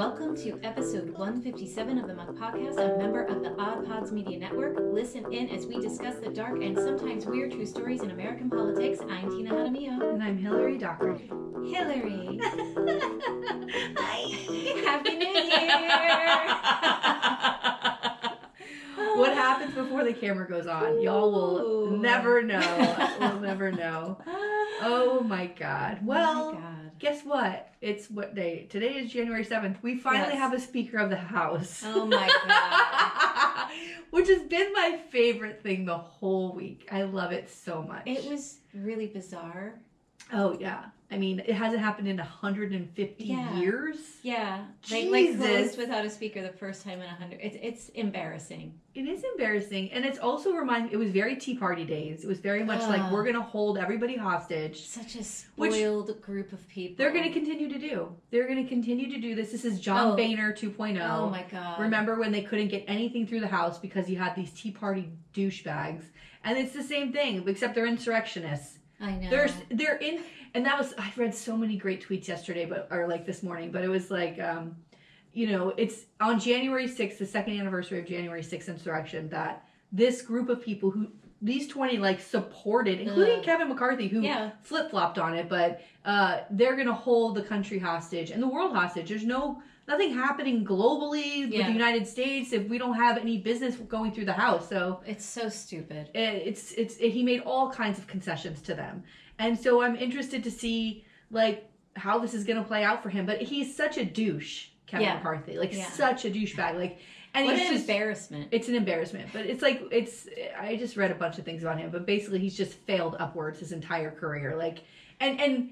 Welcome to episode 157 of the Muck Podcast, a member of the Odd Pods Media Network. Listen in as we discuss the dark and sometimes weird true stories in American politics. I'm Tina Jaramillo. And I'm Hillary Doherty. Hillary. Hi. Happy New Year. What happens before the camera goes on? Y'all will never know. We'll never know. Oh my God. Well, guess what? It's what day? Today is January 7th. We finally have a Speaker of the House. Oh my God. Which has been my favorite thing the whole week. I love it so much. It was really bizarre. Oh, yeah. I mean, it hasn't happened in 150 years. Yeah. Jesus. Like closed without a speaker the first time in 100. It's embarrassing. It is embarrassing. And it's also it was very Tea Party days. It was very much like, we're going to hold everybody hostage. Such a spoiled group of people. They're going to continue to do. They're going to continue to do this. This is John Boehner 2.0. Oh my God. Remember when they couldn't get anything through the House because you had these Tea Party douchebags? And it's the same thing, except they're insurrectionists. I know. They're in, and that was, I read so many great tweets yesterday, or like this morning, but it was like, it's on January 6th, the second anniversary of January 6th insurrection, that this group of people these 20 supported, including Kevin McCarthy, who flip-flopped on it, but they're going to hold the country hostage and the world hostage. There's nothing happening globally with the United States if we don't have any business going through the House. So it's so stupid. He made all kinds of concessions to them. And so I'm interested to see how this is going to play out for him. But he's such a douche, Kevin McCarthy, such a douchebag. And what an embarrassment. It's an embarrassment. But I just read a bunch of things about him, but basically he's just failed upwards his entire career. And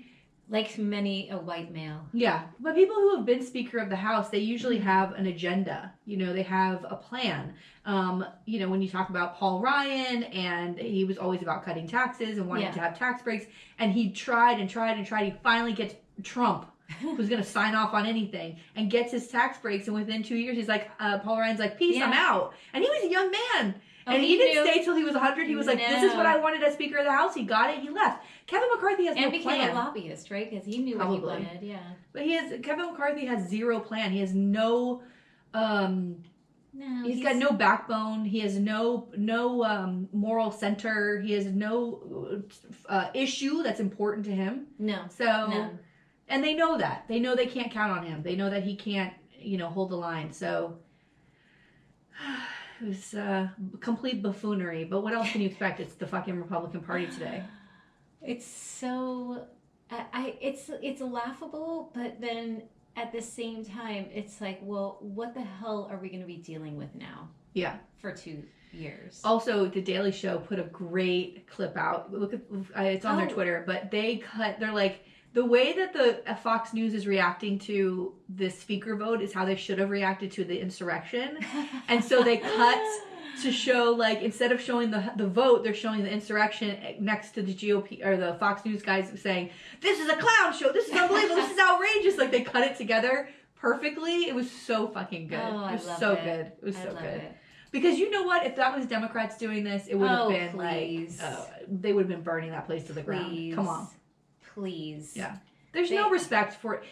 like many a white male. Yeah. But people who have been Speaker of the House, they usually have an agenda. They have a plan. When you talk about Paul Ryan, and he was always about cutting taxes and wanting to have tax breaks, and he tried and tried and tried. He finally gets Trump, who's going to sign off on anything, and gets his tax breaks, and within 2 years, he's like, Paul Ryan's like, peace, I'm out. And he was a young man. And he didn't stay till he was 100. He was like, this is what I wanted as Speaker of the House. He got it. He left. Kevin McCarthy has no plan. And became a lobbyist, right? Because he knew what he wanted, But Kevin McCarthy has zero plan. He has no... he's got no backbone. He has no moral center. He has no issue that's important to him. No. And they know that. They know they can't count on him. They know that he can't, hold the line. So... It was complete buffoonery, but what else can you expect? It's the fucking Republican Party today. It's so, it's laughable, but then at the same time, it's like, well, what the hell are we going to be dealing with now? Yeah. For 2 years. Also, The Daily Show put a great clip out. Look at it's on their Twitter, but they're like, the way that the Fox News is reacting to this speaker vote is how they should have reacted to the insurrection. And so they cut to show, instead of showing the vote, they're showing the insurrection next to the GOP or the Fox News guys saying, this is a clown show. This is unbelievable. This is outrageous. They cut it together perfectly. It was so fucking good. Oh, it was so good. It was so good. Because you know what? If that was Democrats doing this, it would have been they would have been burning that place to the ground. Come on. Please. Yeah. There's no respect for it.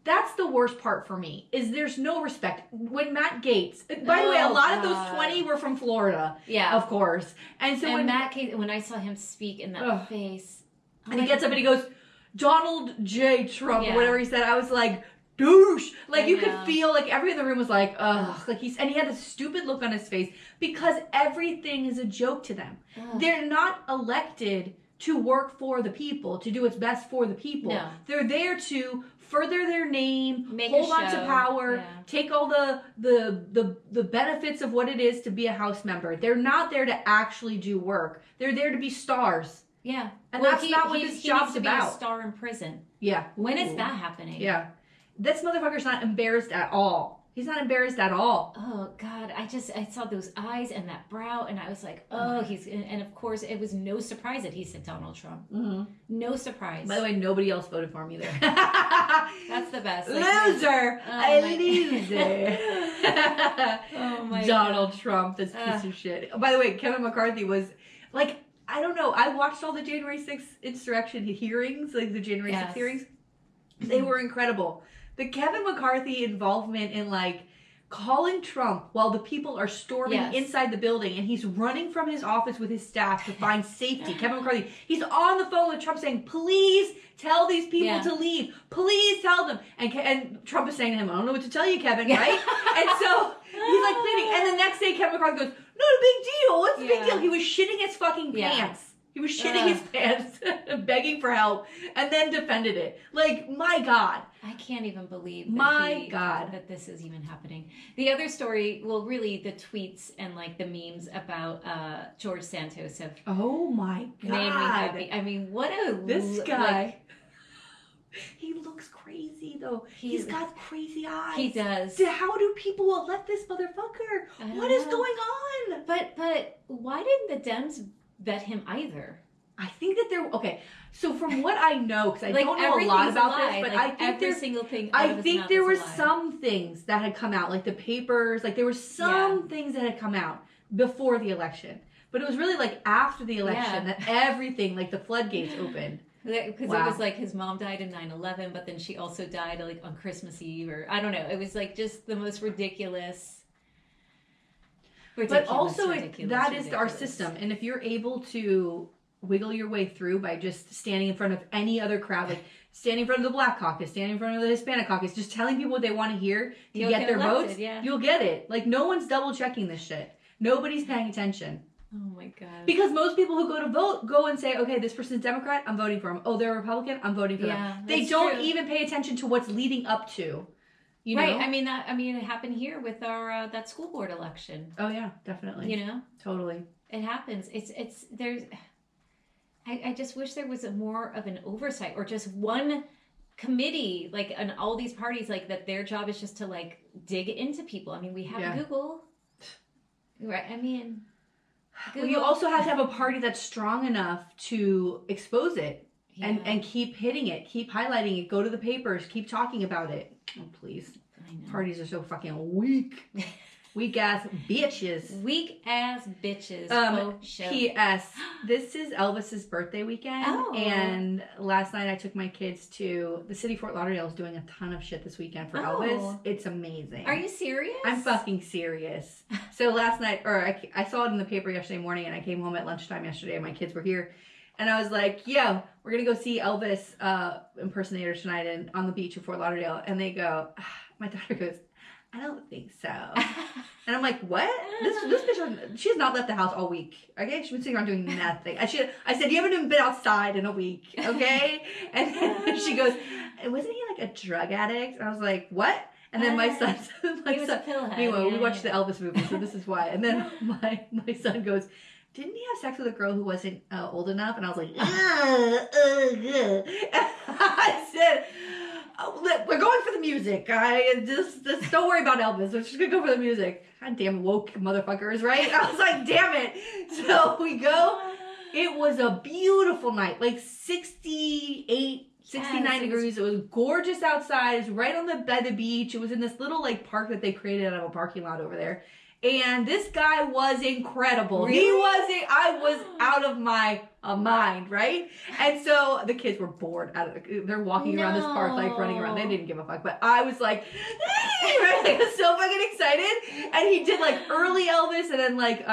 That's the worst part for me, is there's no respect. When Matt Gaetz, by the way, a lot of those 20 were from Florida. Yeah. Of course. And so when Matt Gaetz, when I saw him speak in that face. And he gets up and he goes, Donald J. Trump, or whatever he said, I was like, douche. You could feel everyone in the room was like, ugh. And he had a stupid look on his face because everything is a joke to them. Ugh. They're not elected to work for the people, to do what's best for the people. No. They're there to further their name, hold on to power, take all the benefits of what it is to be a House member. They're not there to actually do work. They're there to be stars. Yeah. And that's not what this job's about. He needs to be a star in prison. Yeah. When is that happening? Yeah. This motherfucker's not embarrassed at all. He's not embarrassed at all. Oh, God. I saw those eyes and that brow, and I was like, and of course, it was no surprise that he said Donald Trump. Mm-hmm. No surprise. By the way, nobody else voted for him either. That's the best. Loser! Loser! Oh, my Donald God. Trump, this piece of shit. By the way, Kevin McCarthy was, I don't know, I watched all the January 6th insurrection hearings, the January 6th hearings. They were incredible. the Kevin McCarthy involvement in like calling Trump while the people are storming inside the building and he's running from his office with his staff to find safety. Kevin McCarthy, he's on the phone with Trump saying, please tell these people to leave. Please tell them. And Trump is saying to him, I don't know what to tell you, Kevin, right? And so he's like pleading. And the next day, Kevin McCarthy goes, not a big deal. What's the big deal? He was shitting his fucking pants. He was shitting his pants, begging for help, and then defended it. Like, my God. I can't even believe that this is even happening. The other story, well, really the tweets and like the memes about George Santos have oh my God. made me happy. I mean, what a... This guy... he looks crazy, though. He's got crazy eyes. He does. How do people let this motherfucker? What is going on? But why didn't the Dems vet him either? I think that they're okay. So from what I know, because I don't know a lot about this, but I think every single thing. I think there were some things that had come out, like the papers, like there were some things that had come out before the election, but it was really like after the election that everything, like the floodgates opened. Because it was like his mom died in 9/11, but then she also died like on Christmas Eve, or I don't know. It was like just the most ridiculous. But also, that is our system. And if you're able to wiggle your way through by just standing in front of any other crowd, like standing in front of the Black Caucus, standing in front of the Hispanic Caucus, just telling people what they want to hear to get their votes, you'll get it. Like, no one's double checking this shit. Nobody's paying attention. Oh my God. Because most people who go to vote go and say, okay, this person's Democrat, I'm voting for them. Oh, they're a Republican, I'm voting for them. They don't even pay attention to what's leading up to. You know? Right. I mean, it happened here with our that school board election. Oh yeah, definitely. You know, totally. It happens. It's there's. I just wish there was more of an oversight, or just one committee, like, and all these parties, like, that their job is just to like dig into people. I mean, we have Google, right? I mean, Google. Well, you also have to have a party that's strong enough to expose it. And keep hitting it, keep highlighting it, go to the papers, keep talking about it. Oh, please. Parties are so fucking weak. Weak ass bitches. Weak ass bitches. P.S. This is Elvis's birthday weekend. Oh. And last night I took my kids to the city of Fort Lauderdale is doing a ton of shit this weekend for Elvis. It's amazing. Are you serious? I'm fucking serious. So last night, or I saw it in the paper yesterday morning, and I came home at lunchtime yesterday and my kids were here. And I was like, yo, we're going to go see Elvis impersonator tonight on the beach of Fort Lauderdale. And they go, my daughter goes, I don't think so. And I'm like, what? This bitch, she has not left the house all week. Okay? She's been sitting around doing nothing. I said, you haven't even been outside in a week. Okay? And then she goes, wasn't he like a drug addict? And I was like, what? And then my son, anyway, we watched the Elvis movie, so this is why. And then my son goes, didn't he have sex with a girl who wasn't old enough? And I was like, I said, we're going for the music. Just don't worry about Elvis. We're just going to go for the music. God damn woke motherfuckers, right? I was like, damn it. So we go. It was a beautiful night, like 68, 69 degrees. It was gorgeous outside. It was right by the beach. It was in this little like park that they created out of a parking lot over there. And this guy was incredible. Really? I was out of my mind, right? And so the kids were bored. They're walking around this park, like running around. They didn't give a fuck. But I was like, right? I was so fucking excited. And he did like early Elvis and then like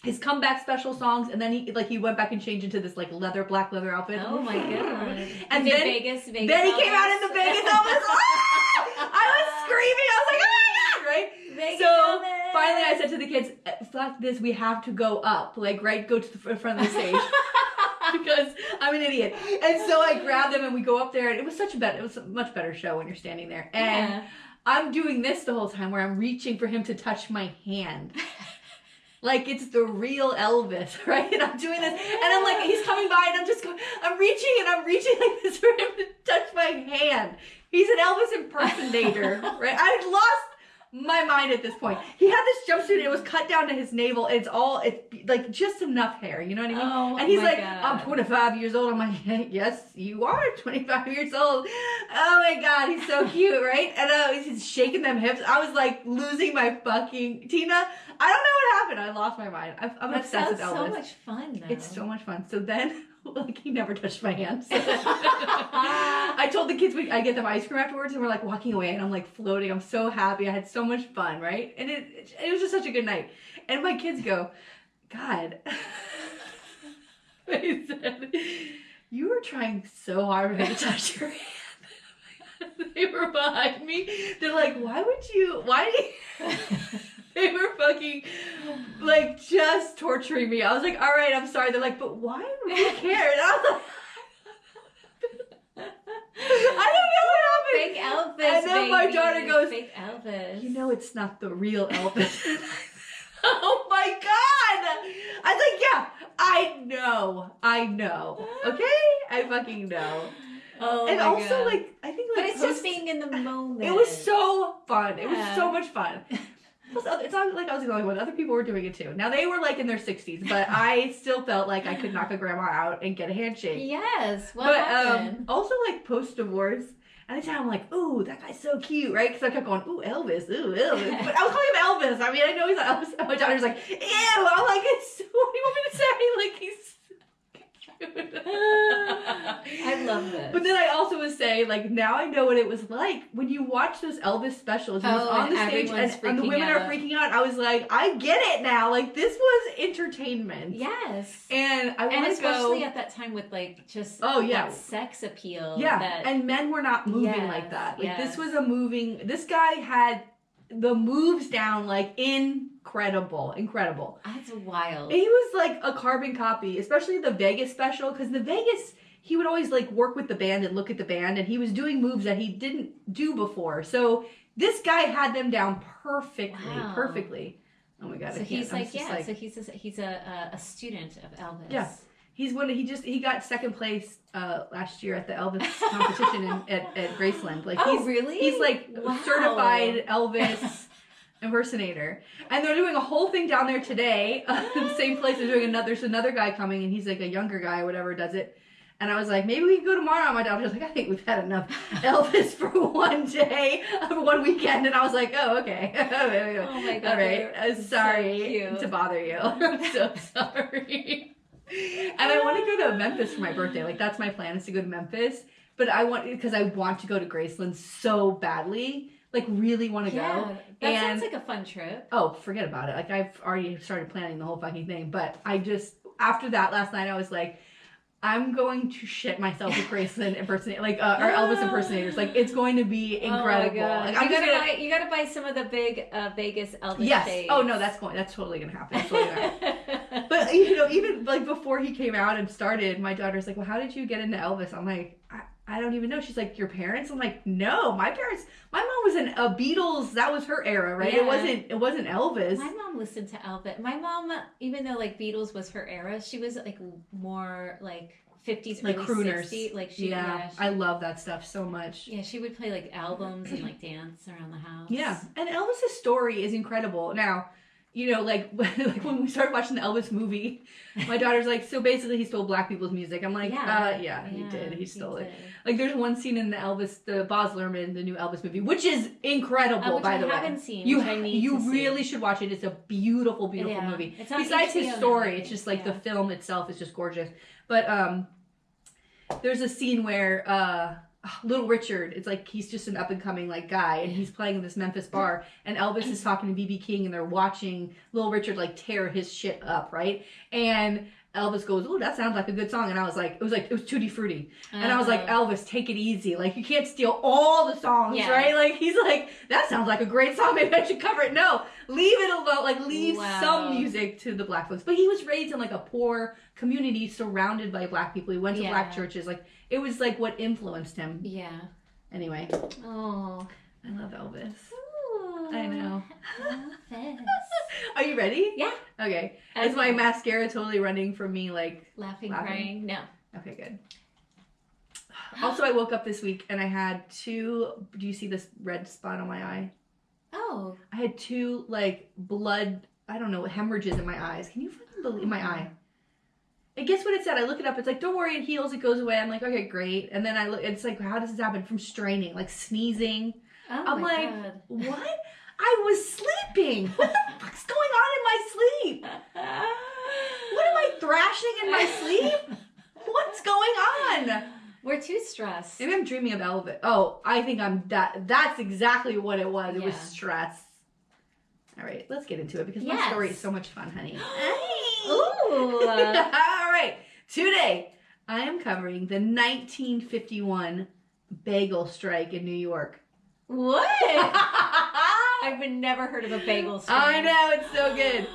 his comeback special songs. And then he went back and changed into this like black leather outfit. Oh my goodness. And then Vegas then he came out in the Vegas Elvis. I was screaming. I was like, oh my God, right? So finally I said to the kids, fuck this, we have to go up. Like, right, go to the front of the stage. Because I'm an idiot. And so I grabbed them and we go up there and it was a much better show when you're standing there. And I'm doing this the whole time where I'm reaching for him to touch my hand. Like it's the real Elvis, right? And I'm doing this and I'm like, he's coming by and I'm reaching like this for him to touch my hand. He's an Elvis impersonator, right? I lost my mind at this point. He had this jumpsuit and it was cut down to his navel. It's like just enough hair, you know what I mean? Oh, and he's like, God. I'm 25 years old. I'm like, yes, you are 25 years old. Oh my God, he's so cute, right? And he's shaking them hips. I was like losing my fucking Tina. I don't know what happened. I lost my mind. I'm obsessed with Elvis. So much fun though. It's so much fun. So then like he never touched my hands. I told the kids I get them ice cream afterwards, and we're like walking away, and I'm like floating. I'm so happy. I had so much fun, right? And it was just such a good night. And my kids go, God, they said, you were trying so hard for me to touch your hand. They were behind me. They're like, why do you They were fucking, like, just torturing me. I was like, all right, I'm sorry. They're like, but why would you care? And I was like, I don't know what happened. Fake Elvis, And then my daughter goes, fake Elvis. You know it's not the real Elvis. Oh my God. I was like, yeah, I know. Okay? I fucking know. Oh and my also, God. like, I think, like, but it's just being in the moment. It was so fun. It was Yeah. so much fun. Plus, it's not like I was the only one. Other people were doing it too. Now, they were, like, in their 60s, but I still felt like I could knock a grandma out and get a handshake. Yes. What happened? Also, like, post-divorce, anytime I'm like, ooh, that guy's so cute, right? Because I kept going, ooh, Elvis. But I was calling him Elvis. I mean, I know he's not Elvis. And my daughter's like, ew. I'm like, what do you want me to say? Like, he's I love this. But then I also would say, like, now I know what it was like when you watch those Elvis specials and he's on the stage and the women are freaking out. I was like, I get it now. Like, this was entertainment. Yes. And I want to go. especially at that time with, like, just that sex appeal. Yeah. And men were not moving like that. Like, this was this guy had the moves down, like, incredible. That's wild. He was like a carbon copy, especially the Vegas special, because the Vegas, he would always like work with the band and look at the band, and he was doing moves that he didn't do before. So this guy had them down perfectly. Oh my God! So he's like, so he's a student of Elvis. Yeah. He got second place last year at the Elvis competition at Graceland. Like, really? He's like certified Elvis impersonator, and they're doing a whole thing down there today. The same place they're doing there's another guy coming, and he's like a younger guy or whatever does it. And I was like, maybe we can go tomorrow. My daughter was like, I think we've had enough Elvis for one day, one weekend. And I was like, oh, okay. Oh my God! All right. Sorry so to bother you. I'm so sorry. And I want to go to Memphis for my birthday. Like, that's my plan, is to go to Memphis. But because I want to go to Graceland so badly. Like, really want to go. That sounds like a fun trip. Oh, forget about it. Like, I've already started planning the whole fucking thing. But after that last night, I was like, I'm going to shit myself with Graceland or Elvis impersonators. Like, it's going to be incredible. Oh my God. Like, you gotta buy some of the big Vegas Elvis shades. Oh no, that's totally gonna happen. But even like before he came out and started, my daughter's like, well, how did you get into Elvis? I'm like, I don't even know. She's like, your parents? I'm like, no, my mom was in a Beatles. That was her era, right? Yeah. It wasn't Elvis. My mom listened to Elvis. My mom, even though like Beatles was her era, she was like more like 50s, like early crooners. 60s. Like I love that stuff so much. Yeah, she would play like albums and like dance around the house. Yeah, and Elvis's story is incredible. Now, like when we started watching the Elvis movie, my daughter's like, so basically he stole black people's music. I'm like, yeah, he did. He stole it. Like, there's one scene in the Baz Luhrmann, the new Elvis movie, which is incredible, by the way. I haven't seen. You really should watch it. It's a beautiful, beautiful movie. Besides his story, it's just like the film itself is just gorgeous. But there's a scene where Little Richard, it's like he's just an up and coming like guy, and he's playing in this Memphis bar, and Elvis is talking to B.B. King, and they're watching Little Richard like tear his shit up, right? And Elvis goes, "Oh, that sounds like a good song," and I was like, it was Tutti Frutti, and I was like, Elvis, take it easy, like you can't steal all the songs, right? Like, he's like, that sounds like a great song, maybe I should cover it. No, leave it alone, like leave some music to the black folks. But he was raised in like a poor community surrounded by black people. He went to black churches, like it was like what influenced him. Yeah. Anyway. Oh, I love Elvis. Ooh, I know. Elvis. Are you ready? Yeah. Okay. Is my mascara totally running from me, like laughing? Crying? No. Okay, good. Also, I woke up this week and I had do you see this red spot on my eye? Oh. I had 2 like blood, I don't know, hemorrhages in my eyes. Can you fucking believe my eye? And guess what it said? I look it up. It's like, don't worry, it heals, it goes away. I'm like, okay, great. And then I look, it's like, how does this happen? From straining, like sneezing. Oh, I'm my like, God. what? I was sleeping. What the fuck's going on in my sleep? What am I thrashing in my sleep? What on. We're too stressed. Maybe I'm dreaming of Elvis. Oh, I think I'm that. That's exactly what it was. It was stress. All right, let's get into it because my story is so much fun, honey. Ooh. All right, today I am covering the 1951 Bagel Strike in New York. What? I've never heard of a bagel strike. I know, it's so good.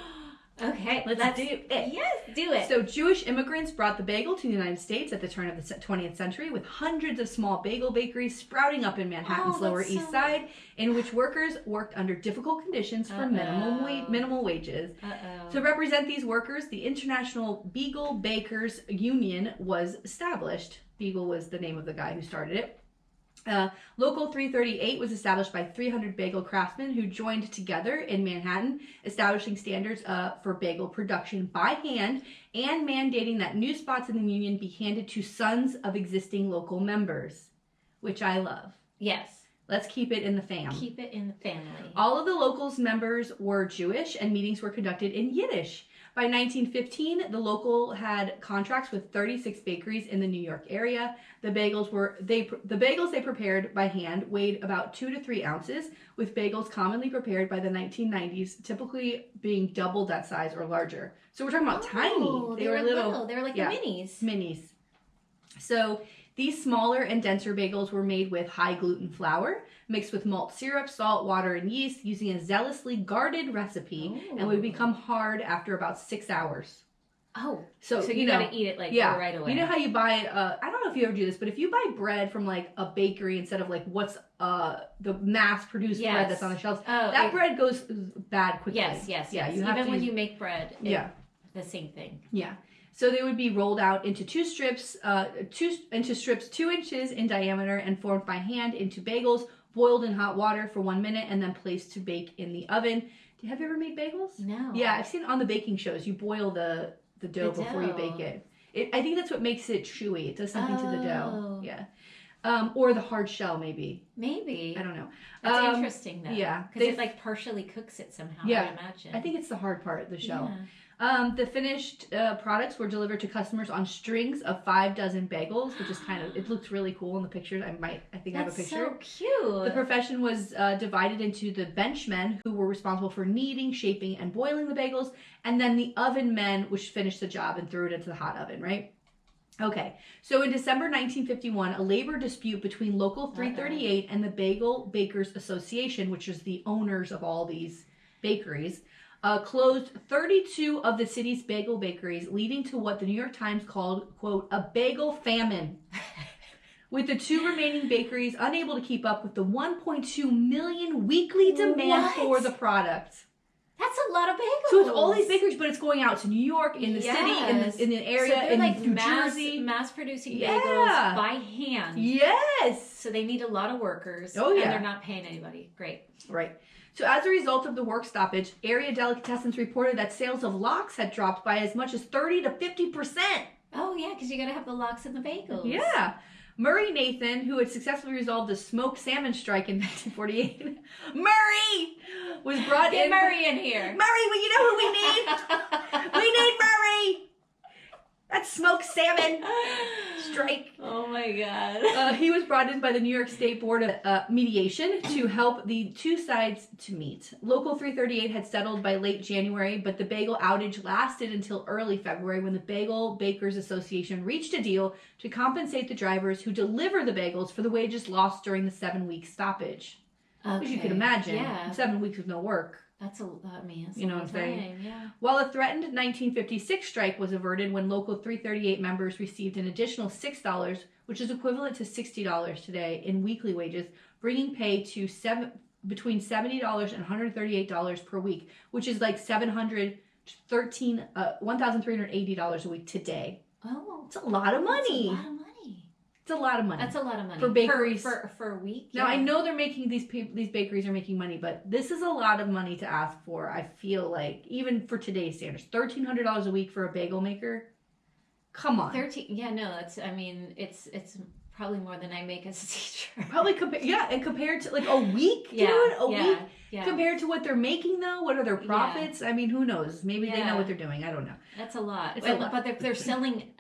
Okay, let's do it. Yes, do it. So Jewish immigrants brought the bagel to the United States at the turn of the 20th century with hundreds of small bagel bakeries sprouting up in Manhattan's Lower East Side, in which workers worked under difficult conditions for minimal wages. To represent these workers, the International Bagel Bakers Union was established. Bagel was the name of the guy who started it. Local 338 was established by 300 bagel craftsmen who joined together in Manhattan, establishing standards for bagel production by hand and mandating that new spots in the union be handed to sons of existing local members, which I love. Yes. Let's keep it in the fam. Keep it in the family. All of the locals' members were Jewish and meetings were conducted in Yiddish. By 1915, the local had contracts with 36 bakeries in the New York area. The bagels they prepared by hand weighed about 2 to 3 ounces, with bagels commonly prepared by the 1990s typically being double that size or larger. So we're talking about tiny. They were little. They were like the minis. Minis. So these smaller and denser bagels were made with high gluten flour, mixed with malt syrup, salt, water, and yeast, using a zealously guarded recipe, and would become hard after about 6 hours. Oh, so you gotta eat it right away. You know how you buy, I don't know if you ever do this, but if you buy bread from like a bakery instead of like what's the mass-produced bread that's on the shelves, that bread goes bad quickly. Yes. Yeah, you even when you make bread, the same thing. Yeah. So they would be rolled out into two strips 2 inches in diameter and formed by hand into bagels, boiled in hot water for 1 minute, and then placed to bake in the oven. Have you ever made bagels? No. Yeah, I've seen it on the baking shows. You boil the dough before you bake it. I think that's what makes it chewy. It does something to the dough. Yeah. Or the hard shell, maybe. Maybe. I don't know. That's interesting, though. Yeah. Because it like partially cooks it somehow, I imagine. I think it's the hard part, the shell. Yeah. The finished products were delivered to customers on strings of 5 dozen bagels, which is it looks really cool in the pictures. I think I have a picture. That's so cute. The profession was divided into the benchmen, who were responsible for kneading, shaping, and boiling the bagels, and then the oven men, which finished the job and threw it into the hot oven, right? Okay, so in December 1951, a labor dispute between Local 338 and the Bagel Bakers Association, which is the owners of all these bakeries, closed 32 of the city's bagel bakeries, leading to what the New York Times called, quote, a bagel famine. With the 2 remaining bakeries unable to keep up with the 1.2 million weekly demand for the product. That's a lot of bagels. So it's all these bakeries, but it's going out to New York, in the city, in the area, so they're in like New Jersey. Mass producing bagels by hand. Yes. So they need a lot of workers. Oh, yeah. And they're not paying anybody. Great. Right. So as a result of the work stoppage, area delicatessens reported that sales of lox had dropped by as much as 30 to 50%. Oh, yeah, because you got to have the lox in the bagels. Yeah. Murray Nathan, who had successfully resolved the smoked salmon strike in 1948, Murray was brought in. Get Murray in here. Murray, well, you know who we need? We need Murray. That's smoked salmon strike. Oh my God. He was brought in by the New York State Board of Mediation to help the 2 sides to meet. Local 338 had settled by late January, but the bagel outage lasted until early February, when the Bagel Bakers Association reached a deal to compensate the drivers who deliver the bagels for the wages lost during the 7-week stoppage. Okay. Which you can imagine. 7 weeks with no work. That's a lot, man. You know what I'm saying? Yeah. While a threatened 1956 strike was averted when Local 338 members received an additional $6, which is equivalent to $60 today in weekly wages, bringing pay to between $70 and $138 per week, which is like $1,380 a week today. Oh, it's a lot of money. That's a lot of money. It's a lot of money. That's a lot of money for bakeries for a week. Now I know they're making these bakeries are making money, but this is a lot of money to ask for. I feel like even for today's standards, $1,300 a week for a bagel maker. Come on. 13. Yeah, no, that's. I mean, it's probably more than I make as a teacher. Probably and compared to like a week, dude, a week. Yeah. Compared to what they're making, though, what are their profits? I mean, who knows? Maybe they know what they're doing. I don't know. That's a lot. It's a lot. But they're selling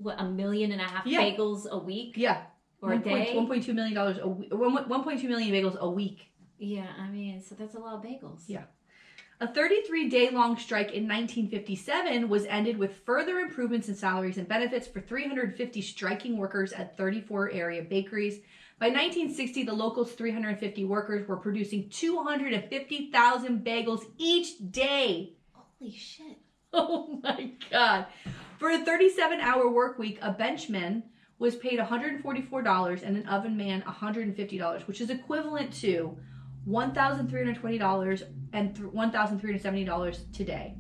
what, $1.5 million Yeah. bagels a week? Yeah. Or a day? $1.2 million a week. 1.2 million bagels a week. Yeah, I mean, so that's a lot of bagels. Yeah. A 33-day-long strike in 1957 was ended with further improvements in salaries and benefits for 350 striking workers at 34 area bakeries. By 1960, the local's 350 workers were producing 250,000 bagels each day. Holy shit. Oh my God. For a 37-hour work week, a benchman was paid $144 and an oven man $150, which is equivalent to $1,320 and $1,370 today.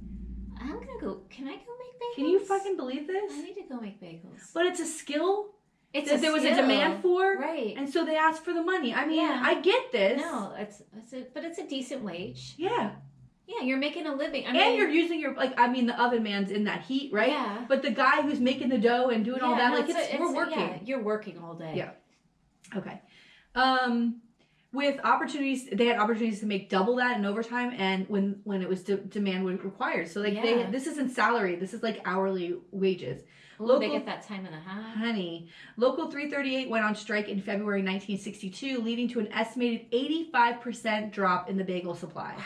I'm gonna go. Can I go make bagels? Can you fucking believe this? I need to go make bagels. But it's a skill It's there was a demand for, right? and so they asked for the money. I mean, Yeah. I get this. No, but it's a decent wage. Yeah. Yeah, you're making a living. I And mean, you're using your, like, I mean, the oven man's in that heat, right? Yeah. But the guy who's making the dough and doing all that, no, like, we're working. Yeah, you're working all day. Yeah. Okay. With opportunities, they had opportunities to make double that in overtime, and when it was demand required. So like this isn't salary. This is like hourly wages. Ooh, they get that time and a half. Honey, Local 338 went on strike in February 1962, leading to an estimated 85% drop in the bagel supply. Wow.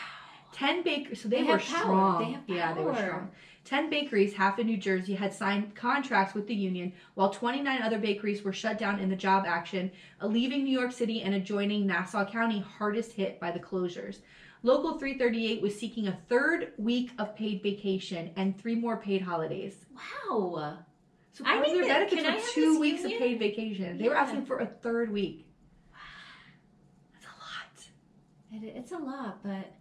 10 bakers, so they were have power. strong. They have power. Yeah, they were strong. 10 bakeries, half in New Jersey, had signed contracts with the union, while 29 other bakeries were shut down in the job action, leaving New York City and adjoining Nassau County hardest hit by the closures. Local 338 was seeking a third week of paid vacation and 3 more paid holidays. Wow. So part of their benefits were 2 weeks of paid vacation. They were Yeah. asking for a third week. Wow. That's a lot. It's a lot, but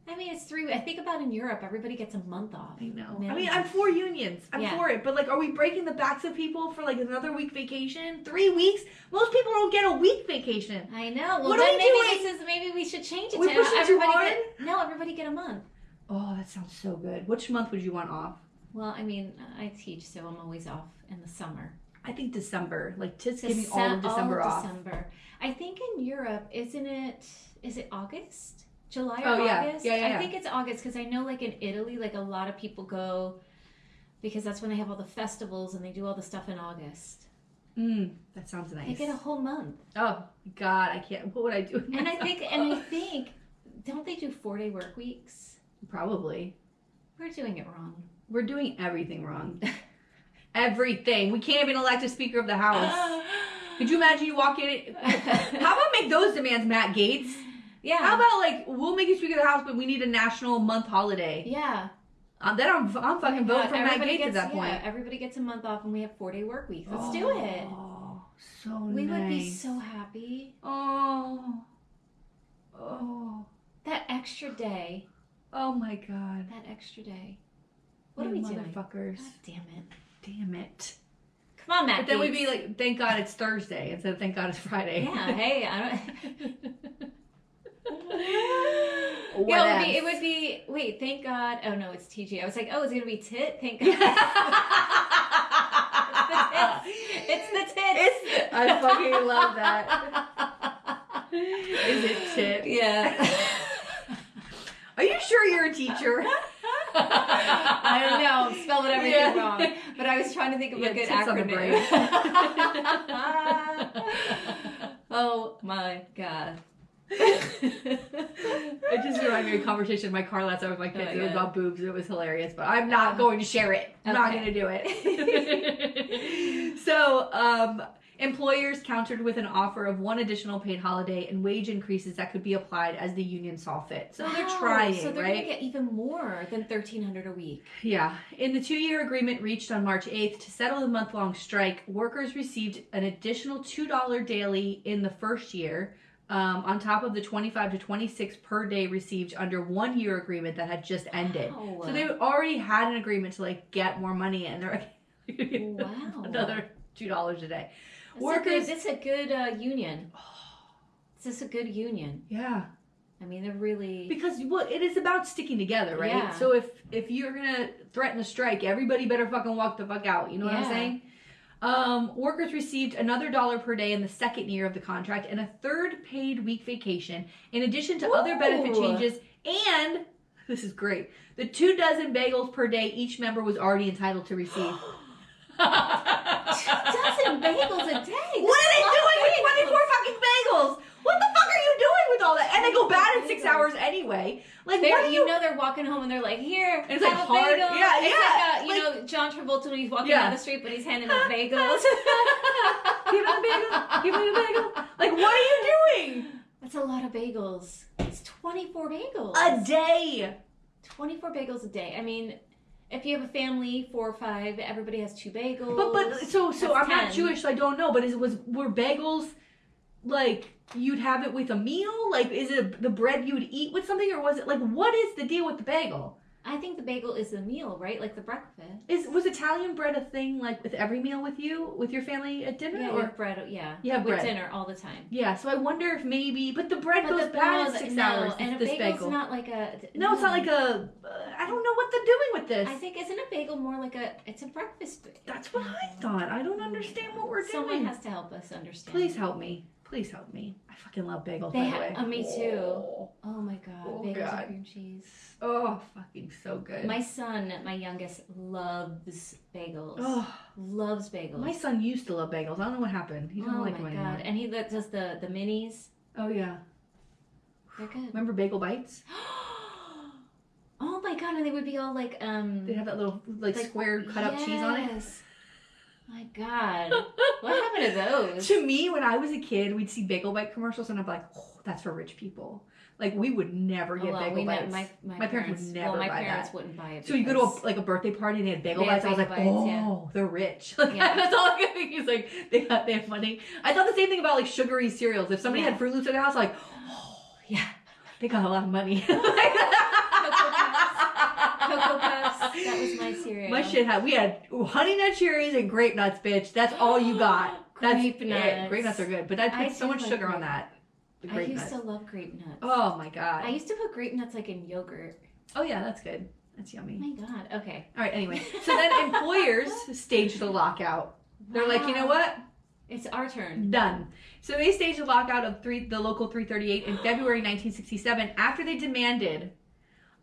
I mean, it's 3. I think about in Europe, everybody gets a month off. I know. Man. I mean, I'm for unions. I'm Yeah. for it. But, like, are we breaking the backs of people for, like, another week vacation? 3 weeks? Most people don't get a week vacation. I know. Well, What then are we maybe we should change it We to pushing too everybody hard? everybody get a month. Oh, that sounds so good. Which month would you want off? Well, I mean, I teach, so I'm always off in the summer. I think December. Like, just give me all of December off. December. I think in Europe, is it August? July or Oh, yeah. August? Yeah. I think it's August because I know, like, in Italy, like, a lot of people go because that's when they have all the festivals and they do all the stuff in August. That sounds nice. They get a whole month. Oh, God, I can't. What would I do? And I think, don't they do 4-day work weeks? Probably. We're doing it wrong. We're doing everything wrong. Everything. We can't have an elected speaker of the House. Could you imagine you walk in? How about make those demands, Matt Gaetz? Yeah. How about, like, we'll make you speaker of the House, but we need a national month holiday. Yeah. Then I'm fucking voting for Matt Gaetz at that point. Yeah, everybody gets a month off and we have 4-day work weeks. Let's do it. Oh, so We nice. would be so happy. Oh. That extra day. Oh my God. That extra day. What You are we doing? motherfuckers. God damn it. Damn it. Come on, Matt. But then we'd Gaetz. be like, thank God it's Thursday instead of thank God it's Friday. Yeah, hey, I don't. What It would be. Wait, thank God. Oh no, it's TG. I was like, oh, it's gonna be tit. Thank God. It's the tits. I fucking love that. Is it tit? Yeah. Are you sure you're a teacher? I don't know. Spelled everything wrong. But I was trying to think of a good tits on the acronym. Oh my God. It just reminded me of a conversation in my car last night with my kids. It was about boobs. It was hilarious, but I'm not going to share it. I'm not going to do it. So, employers countered with an offer of 1 additional paid holiday and wage increases that could be applied as the union saw fit. So they're trying, So they're right? going to get even more than $1,300 a week. Yeah. In the 2-year agreement reached on March 8th to settle the month-long strike, workers received an additional $2 daily in the first year, on top of the 25 to 26 per day received under 1-year agreement that had just ended. Wow. So they already had an agreement to, like, get more money in. They're like, Wow. another $2 a day. This is a good union. This is a good union. Yeah. I mean, they're really... Because it is about sticking together, right? Yeah. So if you're gonna threaten a strike, everybody better fucking walk the fuck out. You know what I'm saying? Workers received another $1 per day in the second year of the contract and a third paid week vacation, in addition to other benefit changes. And this is great: the 2 dozen bagels per day each member was already entitled to receive. bagels a day. What are they doing with 24 fucking bagels? What the fuck are you doing with all that? And they go bad in 6 hours anyway. Like, what do you know they're walking home and they're like, here, it's like have a hard. bagel. Yeah, it's yeah. like, you know, John Travolta when he's walking down the street, but he's handing out bagels. Give me the bagel. Give me the bagel. Like, what are you doing? That's a lot of bagels. It's 24 bagels. A day. 24 bagels a day. I mean, if you have a family, 4 or 5, everybody has 2 bagels. But so I'm 10. not Jewish, so I don't know. But were bagels like you'd have it with a meal? Like, is it the bread you would eat with something, or was it like what is the deal with the bagel? I think the bagel is the meal, right? Like the breakfast. Was Italian bread a thing like with every meal with your family at dinner? Yeah, or bread. Yeah, yeah, with bread. dinner all the time. Yeah, so I wonder if maybe, but the bread goes bad in 6 hours. And a bagel's not like a. No, it's not like a. I don't know what they're doing with this. I think isn't a bagel more like it's a breakfast. That's what I thought. I don't understand what we're doing. Someone has to help us understand. Please help me. Please help me. I fucking love bagels, by the way. Me too. Oh my god. Oh, bagels God. and cream cheese. Oh, fucking so good. My son, my youngest, loves bagels. Oh, Loves bagels. my son used to love bagels. I don't know what happened. He doesn't like them anymore. God. And he does the minis. Oh, yeah. They're good. Remember Bagel Bites? Oh my god, and they would be all like They'd have that little like square cut up cheese on it. My god. What happened to those? To me, when I was a kid, we'd see Bagel Bite commercials and I'd be like, oh, that's for rich people. Like, we would never get Bagel Bites. My parents would never buy that. My parents wouldn't buy it. So you go to a birthday party and they had Bagel Bites. I was like, oh, they're rich. Like, that's all I could think. He's like, they have money. I thought the same thing about like sugary cereals. If somebody had Fruit Loops at their house, like, oh, yeah, they got a lot of money. Cocoa Puffs. That was my cereal. My shit we had Honey Nut Cherries and Grape Nuts, bitch. That's all you got. Grape Nuts. It. Grape Nuts are good, but I put so much sugar on that. I used to love Grape Nuts. Oh my god. I used to put Grape Nuts like in yogurt. Oh yeah, that's good. That's yummy. Oh my god. Okay. All right. Anyway, so then employers staged the lockout. They're like, you know what? It's our turn. Done. So they staged a lockout of the local 338 in February 1967 after they demanded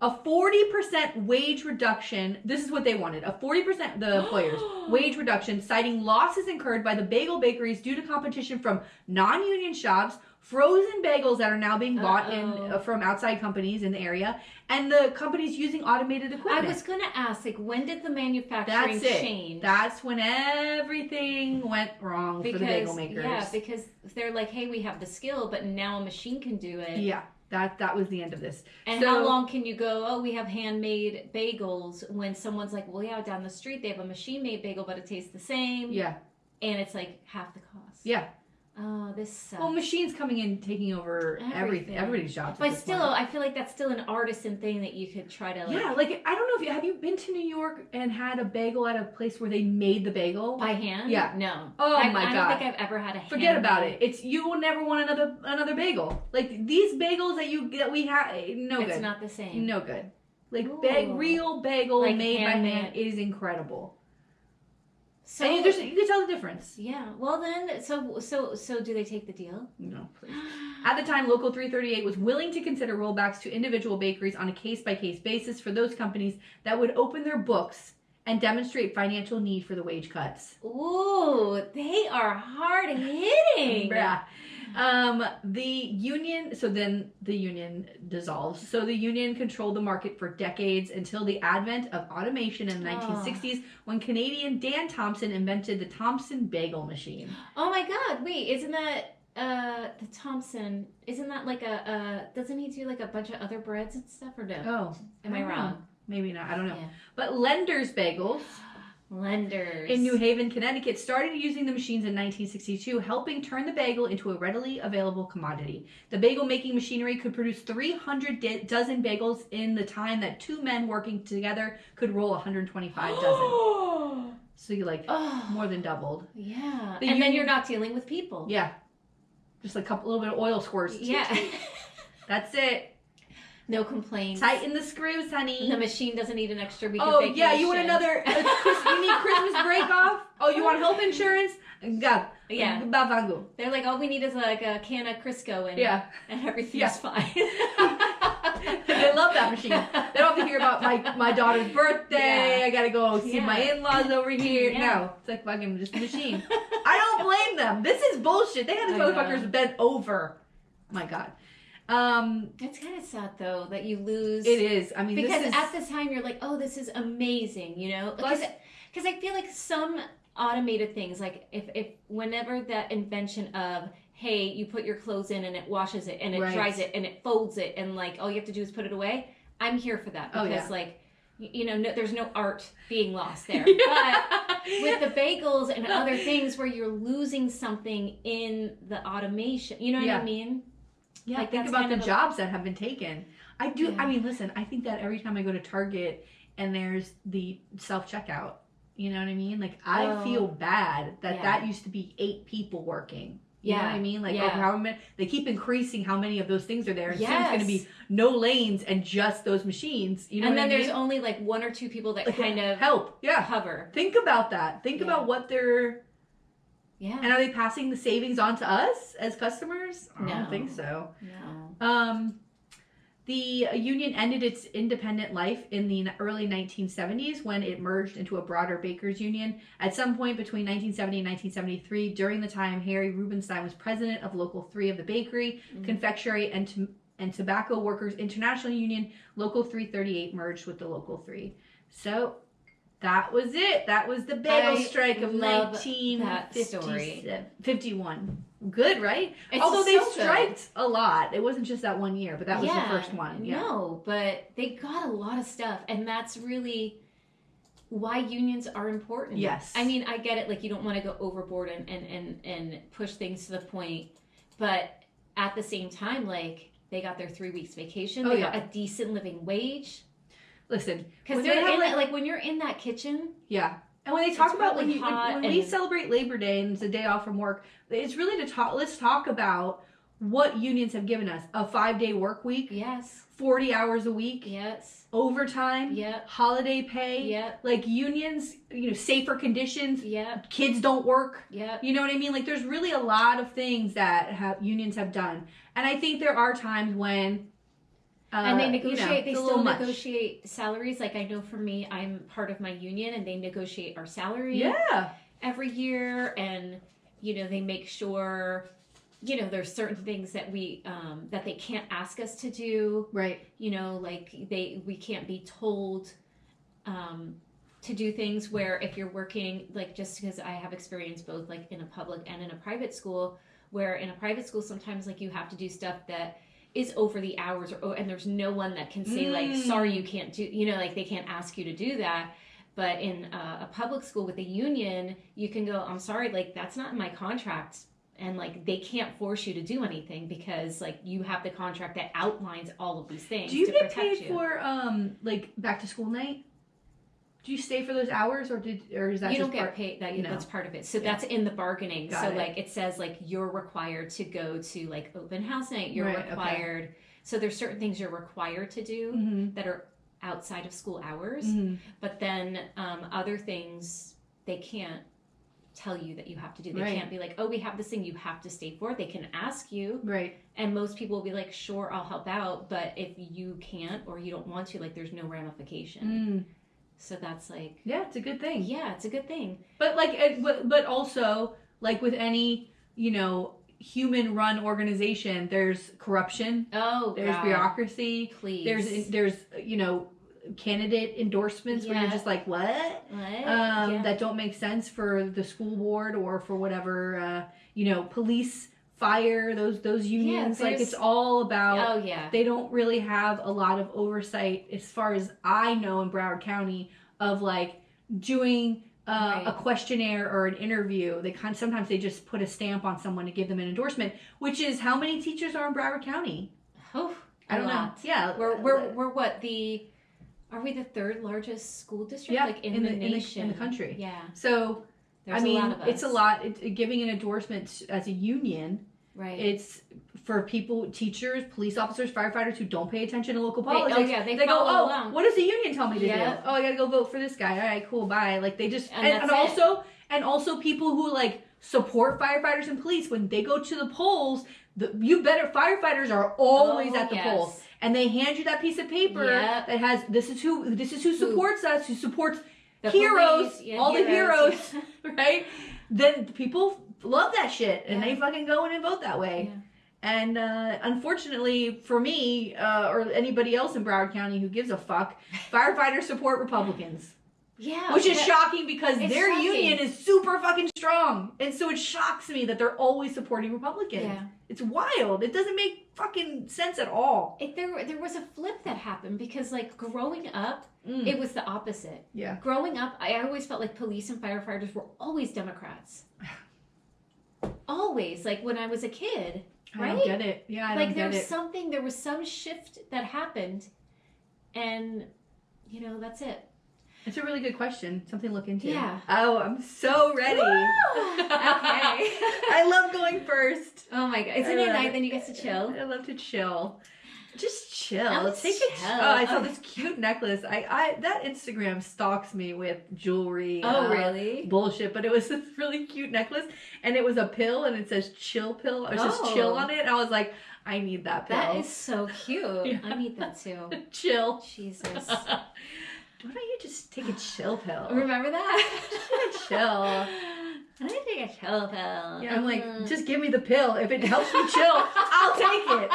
a 40% wage reduction. This is what they wanted. A 40%, the employers, wage reduction, citing losses incurred by the bagel bakeries due to competition from non-union shops, frozen bagels that are now being bought from outside companies in the area, and the companies using automated equipment. I was going to ask, like, when did the manufacturing change? That's when everything went wrong for the bagel makers. Yeah, because they're like, hey, we have the skill, but now a machine can do it. Yeah. That was the end of this. And how long can you go, oh, we have handmade bagels, when someone's like, well, yeah, down the street they have a machine-made bagel, but it tastes the same. Yeah. And it's like half the cost. Yeah. Oh, this sucks. Well, machines coming in, taking over everybody's jobs. But still, I feel like that's still an artisan thing that you could try to like... Yeah, like, I don't know if have you been to New York and had a bagel at a place where they made the bagel? By hand? Yeah. No. Oh my God. I don't think I've ever had a hand. Forget about it. You will never want another bagel. Like, these bagels that we have, no good. It's not the same. No good. Like, real bagel like made by hand is incredible. So and you can tell the difference. Yeah. Well, then, so do they take the deal? No, please. At the time, Local 338 was willing to consider rollbacks to individual bakeries on a case-by-case basis for those companies that would open their books and demonstrate financial need for the wage cuts. Ooh, they are hard hitting. The union dissolves. So the union controlled the market for decades until the advent of automation in the 1960s, when Canadian Dan Thompson invented the Thompson bagel machine. Oh my God! Wait, isn't that the Thompson? Isn't that like doesn't he do like a bunch of other breads and stuff, or no? Oh, am I wrong? Maybe not. I don't know. Yeah. But Lender's Bagels. In New Haven, Connecticut, started using the machines in 1962, helping turn the bagel into a readily available commodity. The bagel making machinery could produce 300 dozen bagels in the time that 2 men working together could roll 125 dozen. So you more than doubled. Yeah. Then you're not dealing with people. Yeah. Just a little bit of oil squirts. Yeah. That's it. No complaints. Tighten the screws, honey. The machine doesn't need an extra week of vacation. Oh, yeah, you want another... you need Christmas break off? Oh, you want health insurance? Go. Yeah. Bavangu. They're like, all we need is like a can of Crisco and everything's fine. They love that machine. They don't have to hear about my daughter's birthday. I gotta go see my in-laws over here. No, it's like fucking just a machine. I don't don't blame them. This is bullshit. They had these motherfuckers bent over. My God. It's kind of sad though that you lose. It is. I mean, because at the time you're like, oh, this is amazing, you know? Because I feel like some automated things, like if whenever that invention of, hey, you put your clothes in and it washes it and it dries it and it folds it and like all you have to do is put it away, I'm here for that because like, you know, there's no art being lost there. But with the bagels and other things where you're losing something in the automation, you know what I mean? Yeah, like, think about the jobs that have been taken. I do. Yeah. I mean, listen, I think that every time I go to Target and there's the self-checkout, you know what I mean? Like, I feel bad that used to be 8 people working. You know what I mean? Like, how many, they keep increasing how many of those things are there. And soon it's going to be no lanes and just those machines. You know and then what I mean? There's only like 1 or 2 people that kind of help cover. Think about that. Think about what they're... Yeah. And are they passing the savings on to us as customers? I don't think so. No. The union ended its independent life in the early 1970s when it merged into a broader bakers union. At some point between 1970 and 1973, during the time Harry Rubenstein was president of Local 3 of the Bakery, Confectionery, and Tobacco Workers International Union, Local 338 merged with the Local 3. So that was it. That was the Bagel Strike of 1951. Good, right? Although they striked a lot. It wasn't just that one year, but that was the first one. Yeah. No, but they got a lot of stuff. And that's really why unions are important. Yes. I mean, I get it. Like, you don't want to go overboard and push things to the point. But at the same time, like, they got their 3 weeks vacation. They got a decent living wage. Listen, because they're in like when you're in that kitchen. Yeah. And when they talk about when we celebrate Labor Day and it's a day off from work, it's really to talk. Let's talk about what unions have given us: a 5-day work week, 40 hours a week, overtime, holiday pay, like unions, you know, safer conditions, kids don't work, you know what I mean? Like, there's really a lot of things that unions have done, and I think there are times when. And they negotiate, they still negotiate salaries. Like, I know for me, I'm part of my union and they negotiate our salary every year. And, you know, they make sure, you know, there's certain things that that they can't ask us to do. Right. You know, like we can't be told to do things where if you're working, like, just because I have experience both like in a public and in a private school, where in a private school, sometimes like you have to do stuff that is over the hours and there's no one that can say like, sorry, you can't do, you know, like they can't ask you to do that. But in a public school with a union, you can go, I'm sorry, like that's not in my contract. And like, they can't force you to do anything because like you have the contract that outlines all of these things. Do you get paid for like back to school night? Do you stay for those hours or is that you don't get paid? That's part of it. So that's in the bargaining. Like it says like you're required to go to like open house night. You're required. Okay. So there's certain things you're required to do that are outside of school hours. But then other things they can't tell you that you have to do. They can't be like, oh, we have this thing you have to stay for. They can ask you. Right. And most people will be like, sure, I'll help out. But if you can't or you don't want to, like there's no ramification. So that's like... Yeah, it's a good thing. Yeah, it's a good thing. But like, but also, like with any, you know, human-run organization, there's corruption. Oh, there's bureaucracy. Please. There's you know, candidate endorsements where you're just like, what? That don't make sense for the school board or for whatever, you know, police... fire those unions, like it's all about they don't really have a lot of oversight as far as I know in Broward County of like doing a questionnaire or an interview. They sometimes they just put a stamp on someone to give them an endorsement, which is how many teachers are in Broward County? Oh, I don't know. Yeah, we're what are we the 3rd largest school district in the nation in the country? Yeah. So there's a lot of us. It's a lot. Giving an endorsement as a union. Right. It's for people, teachers, police officers, firefighters who don't pay attention to local politics. They go, oh, along. What does the union tell me to do? Oh, I gotta go vote for this guy. All right, cool, bye. Like they just and also people who like support firefighters and police when they go to the polls. Firefighters are always at the polls, and they hand you that piece of paper that has this is who supports us, who supports the heroes, police, all the heroes, right? Then people love that shit, and they fucking go in and vote that way. Yeah. And unfortunately for me, or anybody else in Broward County who gives a fuck, firefighters support Republicans. Yeah. Which is shocking because their shocking. union is super fucking strong. And so it shocks me that they're always supporting Republicans. Yeah. It's wild. It doesn't make fucking sense at all. There was a flip that happened because, like, growing up, it was the opposite. Yeah. Growing up, I always felt like police and firefighters were always Democrats. Always. Like, when I was a kid. Right? I don't get it. Yeah, I don't get it. There was some shift that happened, and, you know, that's it. It's a really good question. Something to look into. Yeah. Oh, I'm so ready. Okay. I love going first. Oh my god. Isn't it nice? Then you get to chill. I love to chill. Just chill. Take a chill. Oh, I saw this cute necklace. I that Instagram stalks me with jewelry. Oh, really? Bullshit. But it was this really cute necklace, and it was a pill, and it says chill pill. It says chill on it. And I was like, I need that pill. That is so cute. Yeah. I need that too. Chill. Jesus. Why don't you just take a chill pill? Remember that? Just chill. I need to take a chill pill. Yeah, I'm like, just give me the pill. If it helps me chill, I'll take it.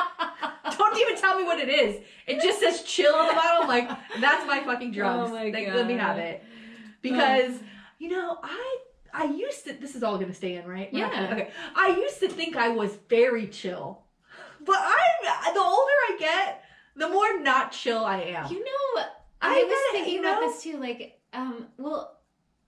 Don't even tell me what it is. It just says chill on the bottle. I'm like, that's my fucking drugs. Oh my Like, God. let me have it. Because, you know, I used to, this is all going to stay in, right? Yeah. Okay. I used to think I was very chill. But the older I get, the more not chill I am. You know, I was thinking about this too. Like,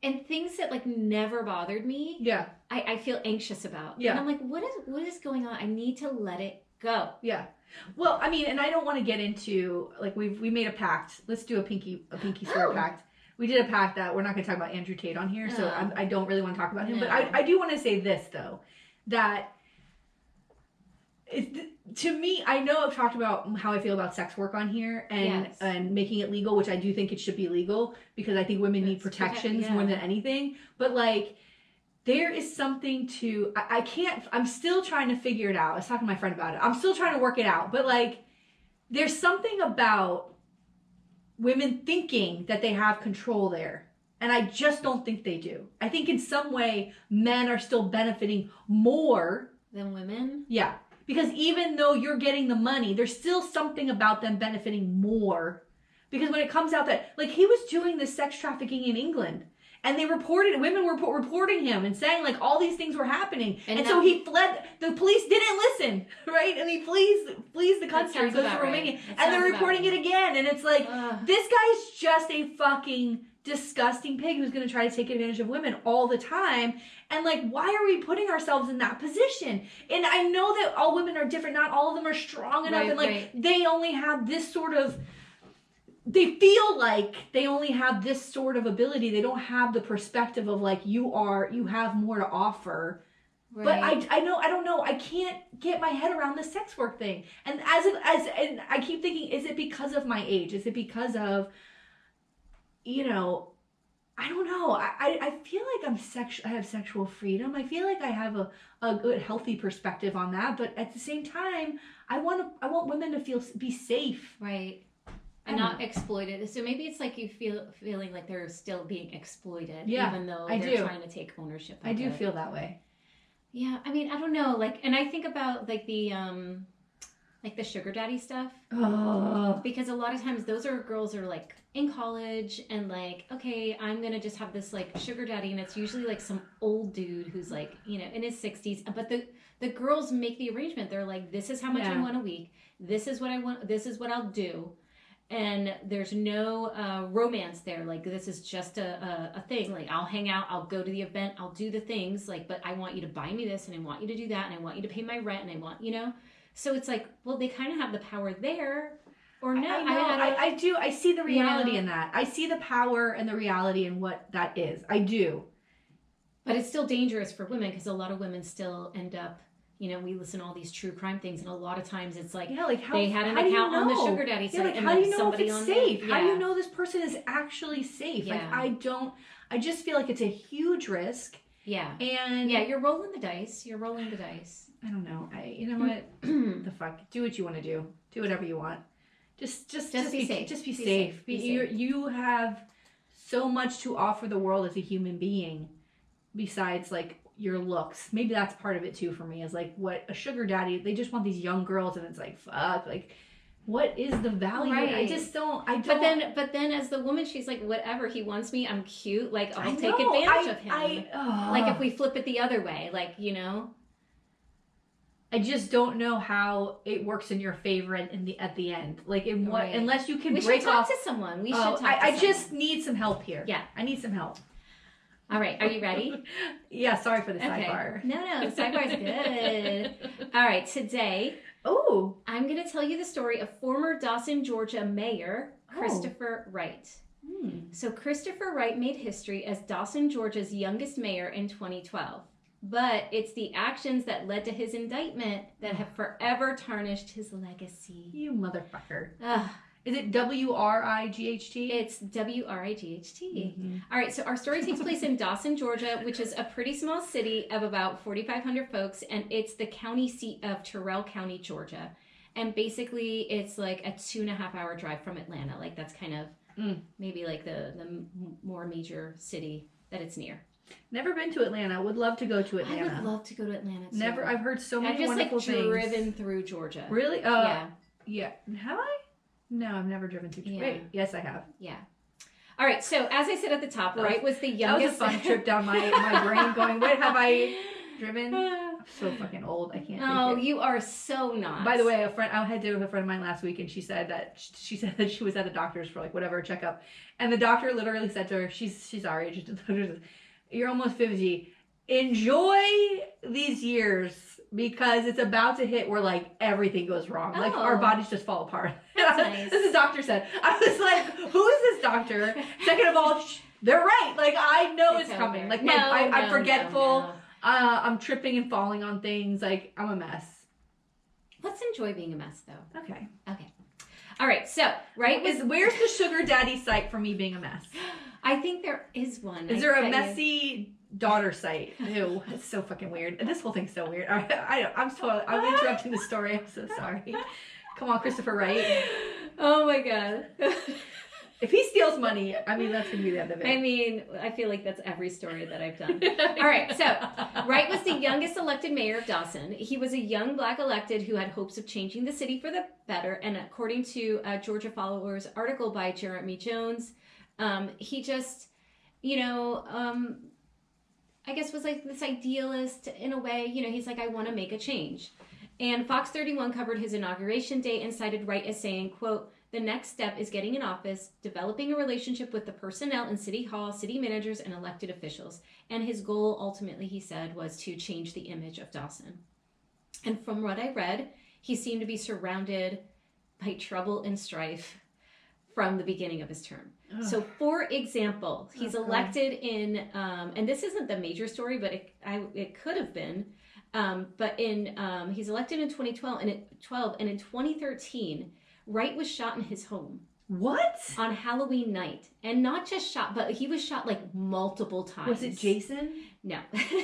and things that like never bothered me. Yeah. I feel anxious about. Yeah. And I'm like, what is going on? I need to let it go. Yeah. Well, I mean, and I don't want to get into, like, we made a pact. Let's do a pinky swear pact. We did a pact that we're not going to talk about Andrew Tate on here, so I don't really want to talk about him. No. But I do want to say this, though, that to me, I know I've talked about how I feel about sex work on here and making it legal, which I do think it should be legal because I think women need protections more than anything. But, like, there is something to, I'm still trying to figure it out. I was talking to my friend about it. I'm still trying to work it out. But, like, there's something about women thinking that they have control there. And I just don't think they do. I think in some way, men are still benefiting more than women. Yeah. Because even though you're getting the money, there's still something about them benefiting more. Because when it comes out that, like, he was doing this sex trafficking in England. And they women were reporting him and saying, like, all these things were happening. And so he fled. The police didn't listen, right? And he flees the country, goes to Romania. Right. And they're reporting it again. And it's like, this guy's just a fucking disgusting pig who's going to try to take advantage of women all the time. And, like, why are we putting ourselves in that position? And I know that all women are different. Not all of them are strong enough. Right, and, like, they only have this sort of... They feel like they only have this sort of ability. They don't have the perspective of, like, you have more to offer. Right. But I don't know. I can't get my head around the sex work thing. And and I keep thinking, is it because of my age? Is it because of, you know, I don't know. I feel like I have sexual freedom. I feel like I have a good, healthy perspective on that. But at the same time, I want women to be safe. Right. And not exploited. So maybe it's like you feeling like they're still being exploited, even though they're trying to take ownership of it. I do feel that way. Yeah, I mean, I don't know. Like, and I think about like the sugar daddy stuff. Oh. Because a lot of times those are girls are like in college and like, okay, I'm gonna just have this like sugar daddy, and it's usually like some old dude who's like, you know, in his 60s. But the girls make the arrangement. They're like, this is how much I want a week. This is what I want. This is what I'll do. And there's no romance there. Like, this is just a thing. Like, I'll hang out, I'll go to the event, I'll do the things. Like, but I want you to buy me this, and I want you to do that, and I want you to pay my rent, and I want, you know. So it's like, well, they kind of have the power there, or no? I do. I see the reality in that. I see the power and the reality in what that is. I do. But it's still dangerous for women because a lot of women still end up. You know, we listen to all these true crime things, and a lot of times it's like, they had an account on the sugar daddy site, and how do you know somebody if it's safe? How do you know this person is actually safe? Yeah. Like, I just feel like it's a huge risk. Yeah. And you're rolling the dice. You're rolling the dice. I don't know. You know what? The fuck? Do what you want to do. Do whatever you want. Just be safe. Just be safe. You have so much to offer the world as a human being, besides, like, your looks. Maybe that's part of it too for me, is like what a sugar daddy, they just want these young girls, and it's like, fuck, like what is the value? Right. I don't. But then as the woman, she's like, whatever, he wants me, I'm cute, like I'll take advantage of him. Like if we flip it the other way, like, you know. I just don't know how it works in your favor at the end. Like in what, unless you can break off. We should talk to someone. We should talk to someone. I just need some help here. Yeah. I need some help. All right. Are you ready? Yeah. Sorry for the sidebar. No, the sidebar's good. All right. Today, I'm going to tell you the story of former Dawson, Georgia mayor, Christopher Wright. So Christopher Wright made history as Dawson, Georgia's youngest mayor in 2012. But it's the actions that led to his indictment that have forever tarnished his legacy. You motherfucker. Is it W-R-I-G-H-T? It's W-R-I-G-H-T. All right, so our story takes place in Dawson, Georgia, which is a pretty small city of about 4,500 folks, and it's the county seat of Terrell County, Georgia. And basically, it's like a 2.5-hour drive from Atlanta. Like, that's kind of maybe like the more major city that it's near. Never been to Atlanta. Would love to go to Atlanta. I would love to go to Atlanta too. Never. I've heard so many wonderful things. I've just driven through Georgia. Really? Yeah. Have I? No, I've never driven through Georgia. Wait, yes, I have. Yeah. All right. So as I said at the top, Wright was the youngest. That was a fun trip down my brain. Going, wait, have I driven? I'm so fucking old. I can't. Oh, you are so not. By the way, I had dinner with a friend of mine last week, and she said that she was at a doctor's for like whatever checkup, and the doctor literally said to her, she's our age. You're almost 50. Enjoy these years because it's about to hit where like everything goes wrong. Like our bodies just fall apart. Nice. This is doctor said. I was like, who is this doctor? Second of all, they're right. Like I know it's coming. Like I'm forgetful. No. I'm tripping and falling on things. Like I'm a mess. Let's enjoy being a mess though. Okay. All right. So where's the sugar daddy site for me being a mess? I think there is one. Is there a messy daughter site? Ew, it's so fucking weird. And this whole thing's so weird. I'm interrupting the story. I'm so sorry. Come on, Christopher Wright. Oh my god. If he steals money, I mean, that's going to be the end of it. I mean, I feel like that's every story that I've done. All right, so Wright was the youngest elected mayor of Dawson. He was a young black elected who had hopes of changing the city for the better. And according to a Georgia Followers article by Jeremy Jones, he just, I guess was like this idealist in a way. He's like, I want to make a change. And Fox 31 covered his inauguration day and cited Wright as saying, quote, "The next step is getting in office, developing a relationship with the personnel in City Hall, city managers, and elected officials." And his goal, ultimately, he said, was to change the image of Dawson. And from what I read, he seemed to be surrounded by trouble and strife from the beginning of his term. Ugh. So, for example, he's elected in, and this isn't the major story, but it could have been. He's elected in 2012, and in 2013, Wright was shot in his home. What? On Halloween night. And not just shot, but he was shot like multiple times. Was it Jason? No.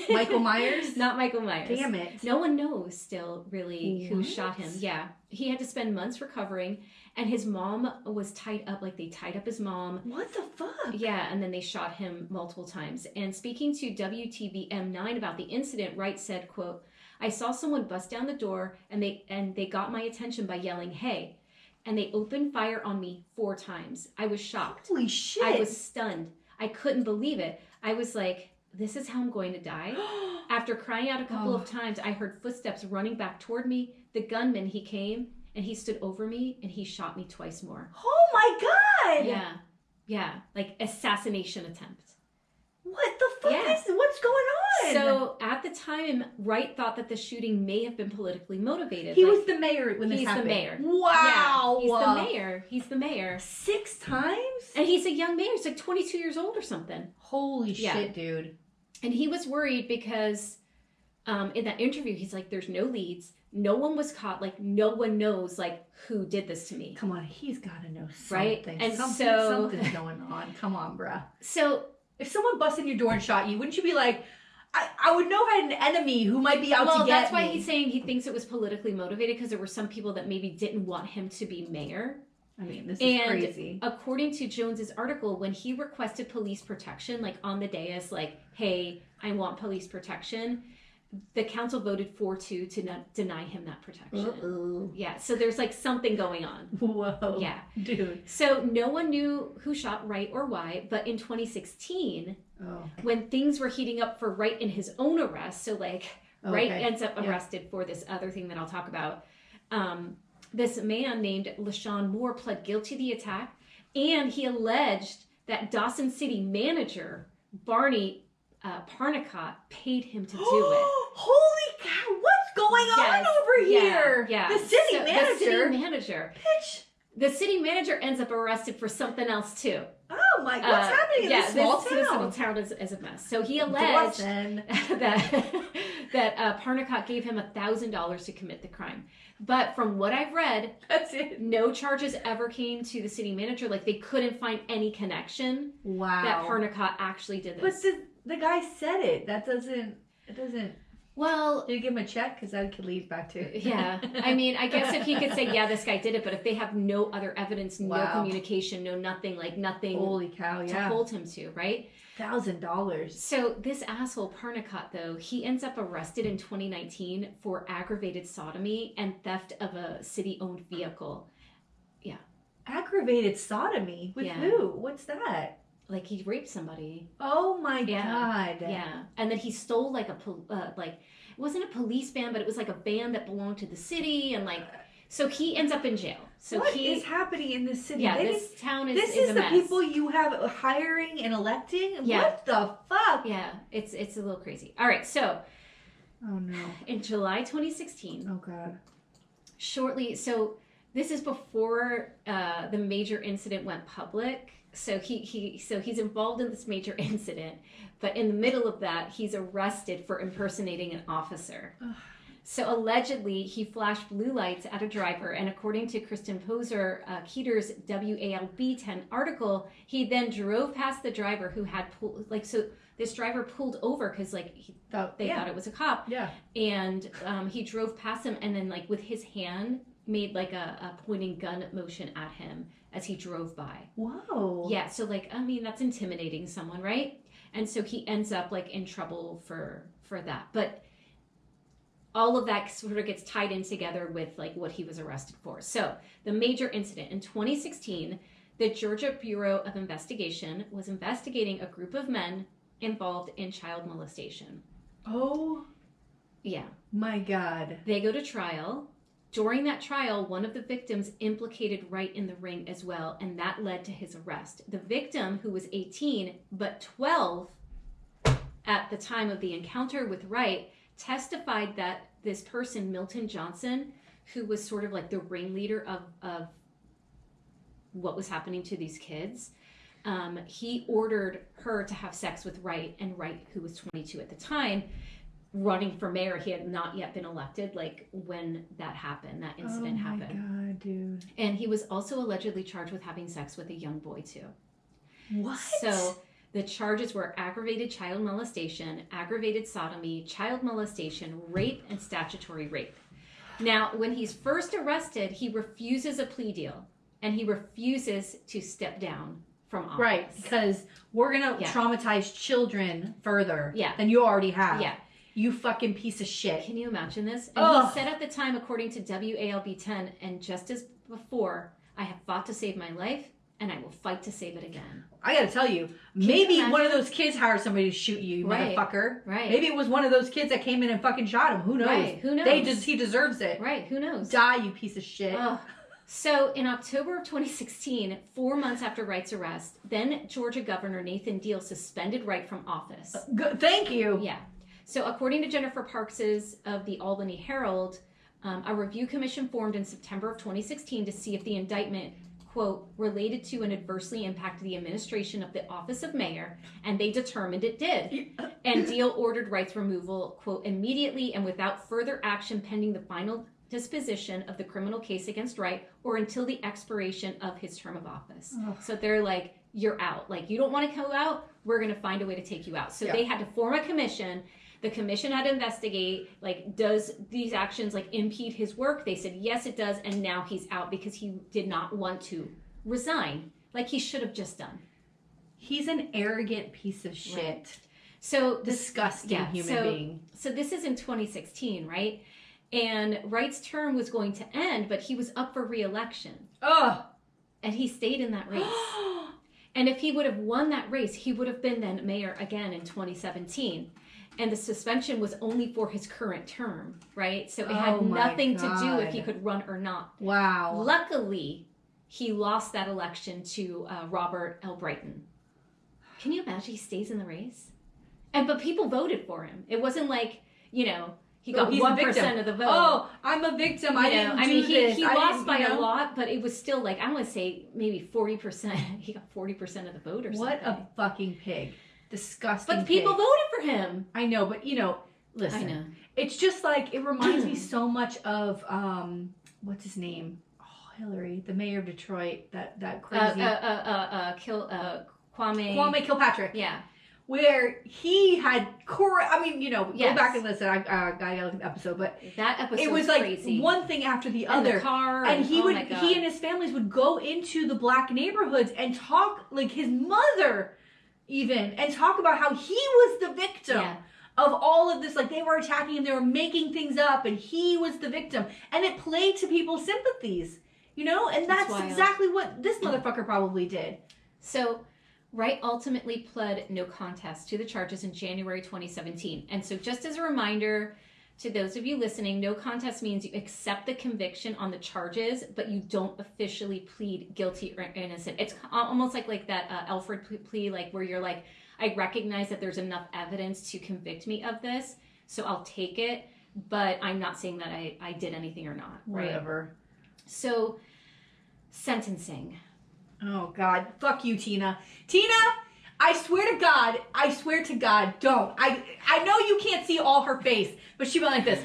Michael Myers? Not Michael Myers. Damn it. No one knows still really who shot him. Yeah. He had to spend months recovering, and his mom was tied up, like they tied up his mom. What the fuck? Yeah, and then they shot him multiple times. And speaking to WTVM9 about the incident, Wright said, quote, "I saw someone bust down the door, and they got my attention by yelling, 'Hey!' And they opened fire on me 4 times. I was shocked. Holy shit. I was stunned. I couldn't believe it. I was like, this is how I'm going to die. After crying out a couple of times, I heard footsteps running back toward me. The gunman, he came, and he stood over me, and he shot me twice more." Oh my god! Yeah. Like assassination attempt. What the fuck what's going on? So at the time, Wright thought that the shooting may have been politically motivated. He was the mayor when this happened. He's the mayor. Wow. Yeah, he's the mayor. 6 times? And he's a young mayor. He's like 22 years old or something. Holy shit, dude. And he was worried because in that interview, he's like, there's no leads. No one was caught. Like, no one knows, like, who did this to me. Come on. He's got to know something. Right? And something's going on. Come on, bruh. So if someone busted in your door and shot you, wouldn't you be like, I would know if I had an enemy who might be out to get me? Well, that's why he's saying he thinks it was politically motivated, because there were some people that maybe didn't want him to be mayor. I mean, this is crazy. According to Jones's article, when he requested police protection, like on the dais, like, hey, I want police protection, the council voted 4-2 to not deny him that protection. Uh-oh. Yeah, so there's like something going on. Whoa. Yeah. Dude. So no one knew who shot Wright or why, but in 2016, when things were heating up for Wright in his own arrest, so like Wright ends up arrested for this other thing that I'll talk about. This man named LaShawn Moore pled guilty to the attack, and he alleged that Dawson City manager Barney Parnicott paid him to do it. Holy cow! What's going on over here? Yeah. The city manager. The city manager. Bitch. The city manager ends up arrested for something else too. Oh my! What's happening in this small town? This little town is a mess. So he alleged that Parnicott gave him $1,000 to commit the crime. But from what I've read, that's it. No charges ever came to the city manager. Like they couldn't find any connection. Wow. That Parnicott actually did this. But the guy said it. It doesn't. Well, did you give him a check? Because that could lead back to. Yeah. I mean, I guess if he could say, yeah, this guy did it, but if they have no other evidence, no communication, no nothing, like nothing. Holy cow! To hold him to, right? $1,000. So this asshole Parnicott, though, he ends up arrested in 2019 for aggravated sodomy and theft of a city-owned vehicle. Yeah. Aggravated sodomy? With who? What's that? Like he raped somebody. Oh my God. Yeah. And then he stole like it wasn't a police van, but it was like a van that belonged to the city, and like, so he ends up in jail. So what is happening in this city? Yeah, this town is This is a the mess. people you have hiring and electing? Yeah. What the fuck? Yeah, it's a little crazy. All right, so. Oh no. In July 2016. Oh God. So this is before the major incident went public. So he's involved in this major incident, but in the middle of that, he's arrested for impersonating an officer. Ugh. So allegedly, he flashed blue lights at a driver, and according to Kristen Poser, Keeter's WALB 10 article, he then drove past the driver who had pulled, this driver pulled over because they thought it was a cop. Yeah. And he drove past him, and then with his hand made a pointing gun motion at him as he drove by. Whoa. Yeah. So that's intimidating someone, right? And so he ends up in trouble for that, but. All of that sort of gets tied in together with what he was arrested for. So the major incident in 2016, the Georgia Bureau of Investigation was investigating a group of men involved in child molestation. Oh. Yeah. My God. They go to trial. During that trial, one of the victims implicated Wright in the ring as well, and that led to his arrest. The victim, who was 18 but 12 at the time of the encounter with Wright, testified that this person, Milton Johnson, who was sort of the ringleader of what was happening to these kids, he ordered her to have sex with Wright, and Wright, who was 22 at the time, running for mayor. He had not yet been elected when that happened, that incident happened. Oh my God, dude. And he was also allegedly charged with having sex with a young boy too. What? So the charges were aggravated child molestation, aggravated sodomy, child molestation, rape, and statutory rape. Now, when he's first arrested, he refuses a plea deal, and he refuses to step down from office. Right, because we're going to traumatize children further than you already have. Yeah. You fucking piece of shit. Can you imagine this? And he said at the time, according to WALB 10, and just as before, I have fought to save my life, and I will fight to save it again. I gotta tell you, maybe one of those kids hired somebody to shoot you, motherfucker. Right. Maybe it was one of those kids that came in and fucking shot him. Who knows? Right. Who knows? He deserves it. Right. Who knows? Die, you piece of shit. So in October of 2016, 4 months after Wright's arrest, then Georgia Governor Nathan Deal suspended Wright from office. Good. Thank you. Yeah. So according to Jennifer Parkses of the Albany Herald, a review commission formed in September of 2016 to see if the indictment, quote, related to and adversely impacted the administration of the office of mayor, and they determined it did. And Deal ordered Wright's removal, quote, immediately and without further action pending the final disposition of the criminal case against Wright or until the expiration of his term of office. So they're like, you're out. You don't want to go out? We're going to find a way to take you out. So they had to form a commission. The commission had to investigate, like, does these actions, like, impede his work? They said, yes, it does, and now he's out because he did not want to resign, like he should have just done. He's an arrogant piece of shit. Right. So disgusting human being. So this is in 2016, right? And Wright's term was going to end, but he was up for re-election. Ugh. And he stayed in that race. And if he would have won that race, he would have been then mayor again in 2017. And the suspension was only for his current term, right? So it had nothing to do if he could run or not. Wow. Luckily, he lost that election to Robert L. Brighton. Can you imagine he stays in the race? But people voted for him. It wasn't like, he got 1% of the vote. Oh, I'm a victim. I didn't do this. He lost by a lot, but it was still like, I want to say maybe 40%. He got 40% of the vote or something. What a fucking pig. Disgusting. But people voted for him. I know, but listen. I know. It's just like, it reminds me so much of, what's his name? Oh, Hillary, the mayor of Detroit, that crazy. Kwame Kilpatrick. Yeah. Where he had go Yes. back and listen. I got the episode, but that episode it was crazy. Like one thing after the other. And the car, and he and his families would go into the black neighborhoods and talk, like his mother even, and talk about how he was the victim of all of this. Like, they were attacking him, they were making things up, and he was the victim. And it played to people's sympathies, and that's exactly what this motherfucker probably did. So Wright ultimately pled no contest to the charges in January 2017. And so just as a reminder to those of you listening, no contest means you accept the conviction on the charges, but you don't officially plead guilty or innocent. It's almost like that Alfred plea, like where you're like, I recognize that there's enough evidence to convict me of this, so I'll take it, but I'm not saying that I did anything or not. Right? Whatever. So, sentencing. Oh, God. Fuck you, Tina. Tina, I swear to God, don't. I know you can't see all her face, but she went like this.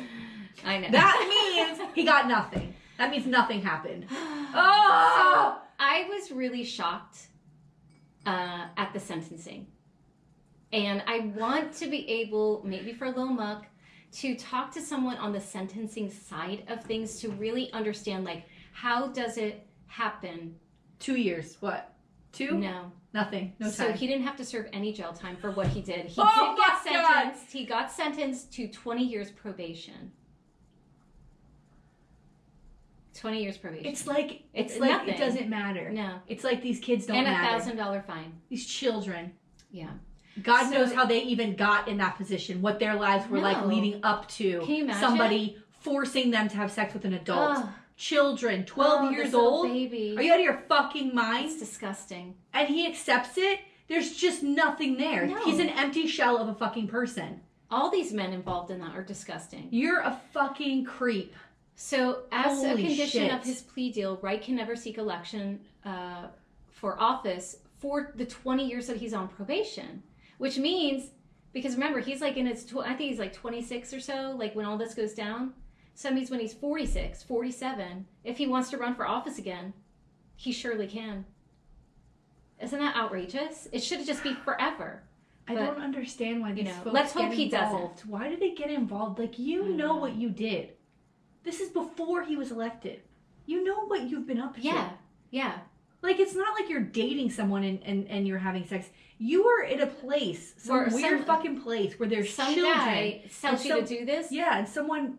I know. That means he got nothing. That means nothing happened. Oh! So, I was really shocked at the sentencing. And I want to be able, maybe for Lil Muck, to talk to someone on the sentencing side of things to really understand, like, how does it happen? 2 years. What? 2? No. Nothing. No time. So he didn't have to serve any jail time for what he did. He did get sentenced. God. He got sentenced to 20 years probation. 20 years probation. It's like nothing. It doesn't matter. No. It's like these kids don't matter. And a $1,000 fine. These children. Yeah. God knows how they even got in that position, what their lives were like leading up to somebody forcing them to have sex with an adult. Children, 12 years old. Baby. Are you out of your fucking mind? It's disgusting. And he accepts it. There's just nothing there. No. He's an empty shell of a fucking person. All these men involved in that are disgusting. You're a fucking creep. So, as Holy a condition shit. of his plea deal, Wright can never seek election for office for the 20 years that he's on probation. Which means, because remember, he's like in his, I think he's like 26 or so, like when all this goes down. So that means when he's 46, 47, if he wants to run for office again, he surely can. Isn't that outrageous? It should just be forever. I don't understand why these folks let's hope get he involved. doesn't. Why do they get involved? Like, you know what you did. This is before he was elected. You know what you've been up to. Yeah. Like, it's not like you're dating someone and you're having sex. You are in a place, some weird fucking place where there's some children. Guy tells you to do this. Yeah, and someone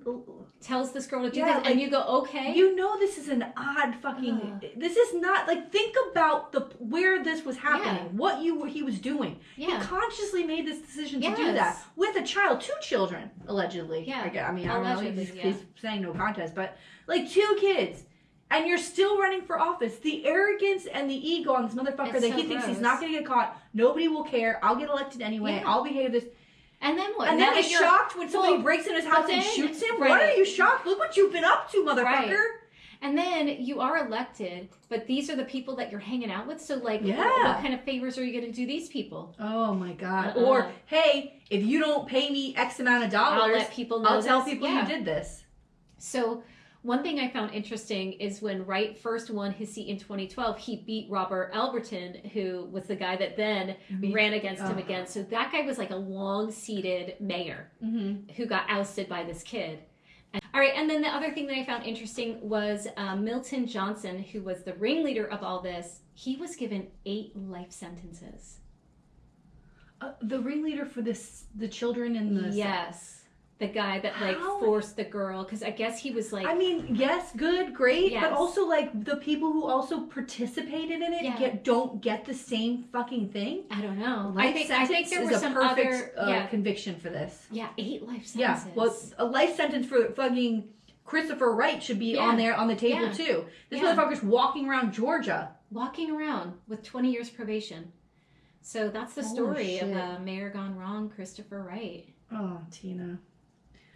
tells this girl to do this, and you go, okay. You know this is an odd fucking. This is not like, think about where this was happening, what he was doing. Yeah. He consciously made this decision to do that with a child, 2 children allegedly. Yeah, I mean, I don't know. He's yeah. saying no contest, but like 2 kids. And you're still running for office. The arrogance and the ego on this motherfucker that he thinks he's not going to get caught. Nobody will care. I'll get elected anyway. Yeah. I'll behave this. And then what? And then he's shocked when somebody breaks in his house and shoots him. Why are you shocked? Look what you've been up to, motherfucker. Right. And then you are elected, but these are the people that you're hanging out with. So, like, what kind of favors are you going to do these people? Oh, my God. Or, hey, if you don't pay me X amount of dollars, I'll let people know I'll tell people you did this. So, One thing I found interesting is when Wright first won his seat in 2012, he beat Robert Alberton, who was the guy that then ran against him again. So that guy was like a long-seated mayor who got ousted by this kid. All right, and then the other thing that I found interesting was Milton Johnson, who was the ringleader of all this. He was given 8 life sentences. The ringleader for the children in the... Yes. The guy that like forced the girl, because I guess he was like... I mean, yes, good, great, yes. but also like the people who also participated in it don't get the same fucking thing. I don't know. I think there were some perfect other conviction for this. Yeah, 8 life sentences. Yeah, well, a life sentence for fucking Christopher Wright should be on there on the table too. This motherfucker's walking around Georgia. Walking around with 20 years probation. So that's the story of Mayor Gone Wrong, Christopher Wright. Oh, Tina.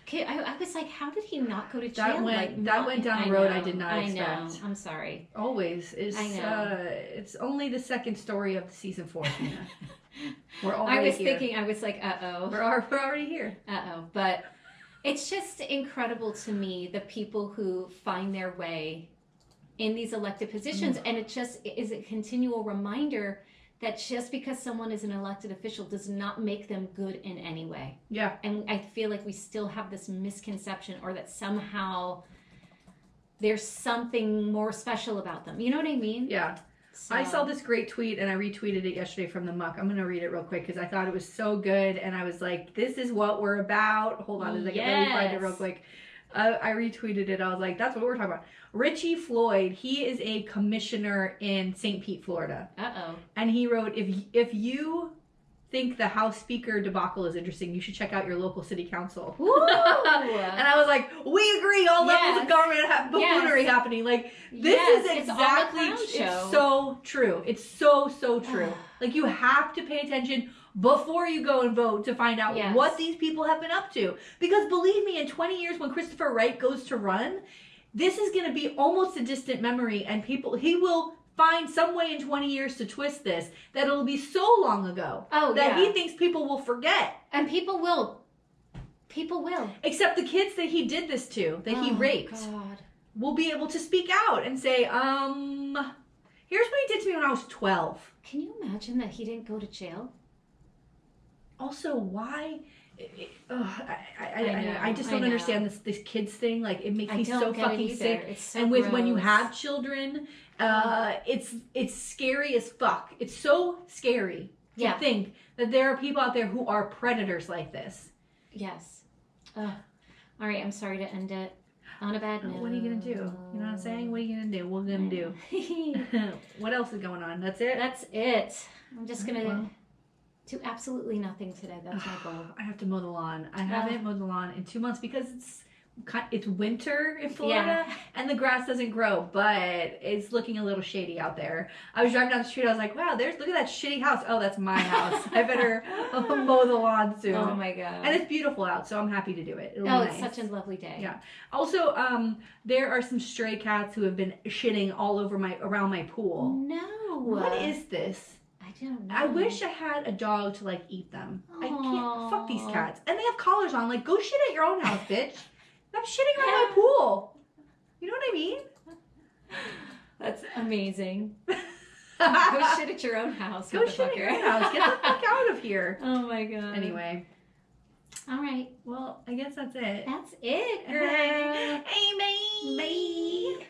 Okay, I was like, how did he not go to jail? That went down a road I did not expect. I know. I'm sorry. Always. I know. It's only the second story of season 4, Tina. We're already here. I was thinking, I was like, uh-oh. We're already here. Uh-oh. But it's just incredible to me, the people who find their way in these elected positions. And it just is a continual reminder that just because someone is an elected official does not make them good in any way. Yeah. And I feel like we still have this misconception, or that somehow there's something more special about them. You know what I mean? Yeah. So. I saw this great tweet and I retweeted it yesterday from the Muck. I'm going to read it real quick because I thought it was so good. And I was like, this is what we're about. Hold on a second. Let me find it real quick. I retweeted it. I was like, that's what we're talking about. Richie Floyd, he is a commissioner in St. Pete, Florida. Uh-oh. And he wrote, if you think the House Speaker debacle is interesting, you should check out your local city council. And I was like, we agree, all levels of government buffoonery happening. Like, this is exactly, it's so true. It's so true. Like, you have to pay attention before you go and vote to find out what these people have been up to. Because believe me, in 20 years when Christopher Wright goes to run, this is going to be almost a distant memory, and he will find some way in 20 years to twist this that it'll be so long ago that he thinks people will forget. And people will. People will. Except the kids that he did this to, that he raped, will be able to speak out and say, here's what he did to me when I was 12. Can you imagine that he didn't go to jail? Also, why? I just don't understand this kids thing. Like, it makes me so fucking sick. It's so and gross. when you have children, it's scary as fuck. It's so scary to think that there are people out there who are predators like this. Yes. All right, I'm sorry to end it on a bad note. What are you gonna do? You know what I'm saying? What are you gonna do? What are we gonna do? What else is going on? That's it? That's it. I'm just gonna do absolutely nothing today. That's my goal. I have to mow the lawn. I haven't mowed the lawn in 2 months because it's winter in Florida and the grass doesn't grow, but it's looking a little shady out there. I was driving down the street. I was like, wow, look at that shitty house. Oh, that's my house. I better mow the lawn soon. Oh my God. And it's beautiful out, so I'm happy to do it. It'll be it's nice. such a lovely day. Yeah. Also, there are some stray cats who have been shitting all over around my pool. No. What is this? I don't know. I wish I had a dog to, like, eat them. I can't. Fuck these cats. And they have collars on. Like, go shit at your own house, bitch. I'm shitting around my pool. You know what I mean? That's amazing. Go shit at your own house. Go shit at your own house. Get the fuck out of here. Oh my God. Anyway. All right. Well, I guess that's it. That's it, girl. Hey, bye. Bye.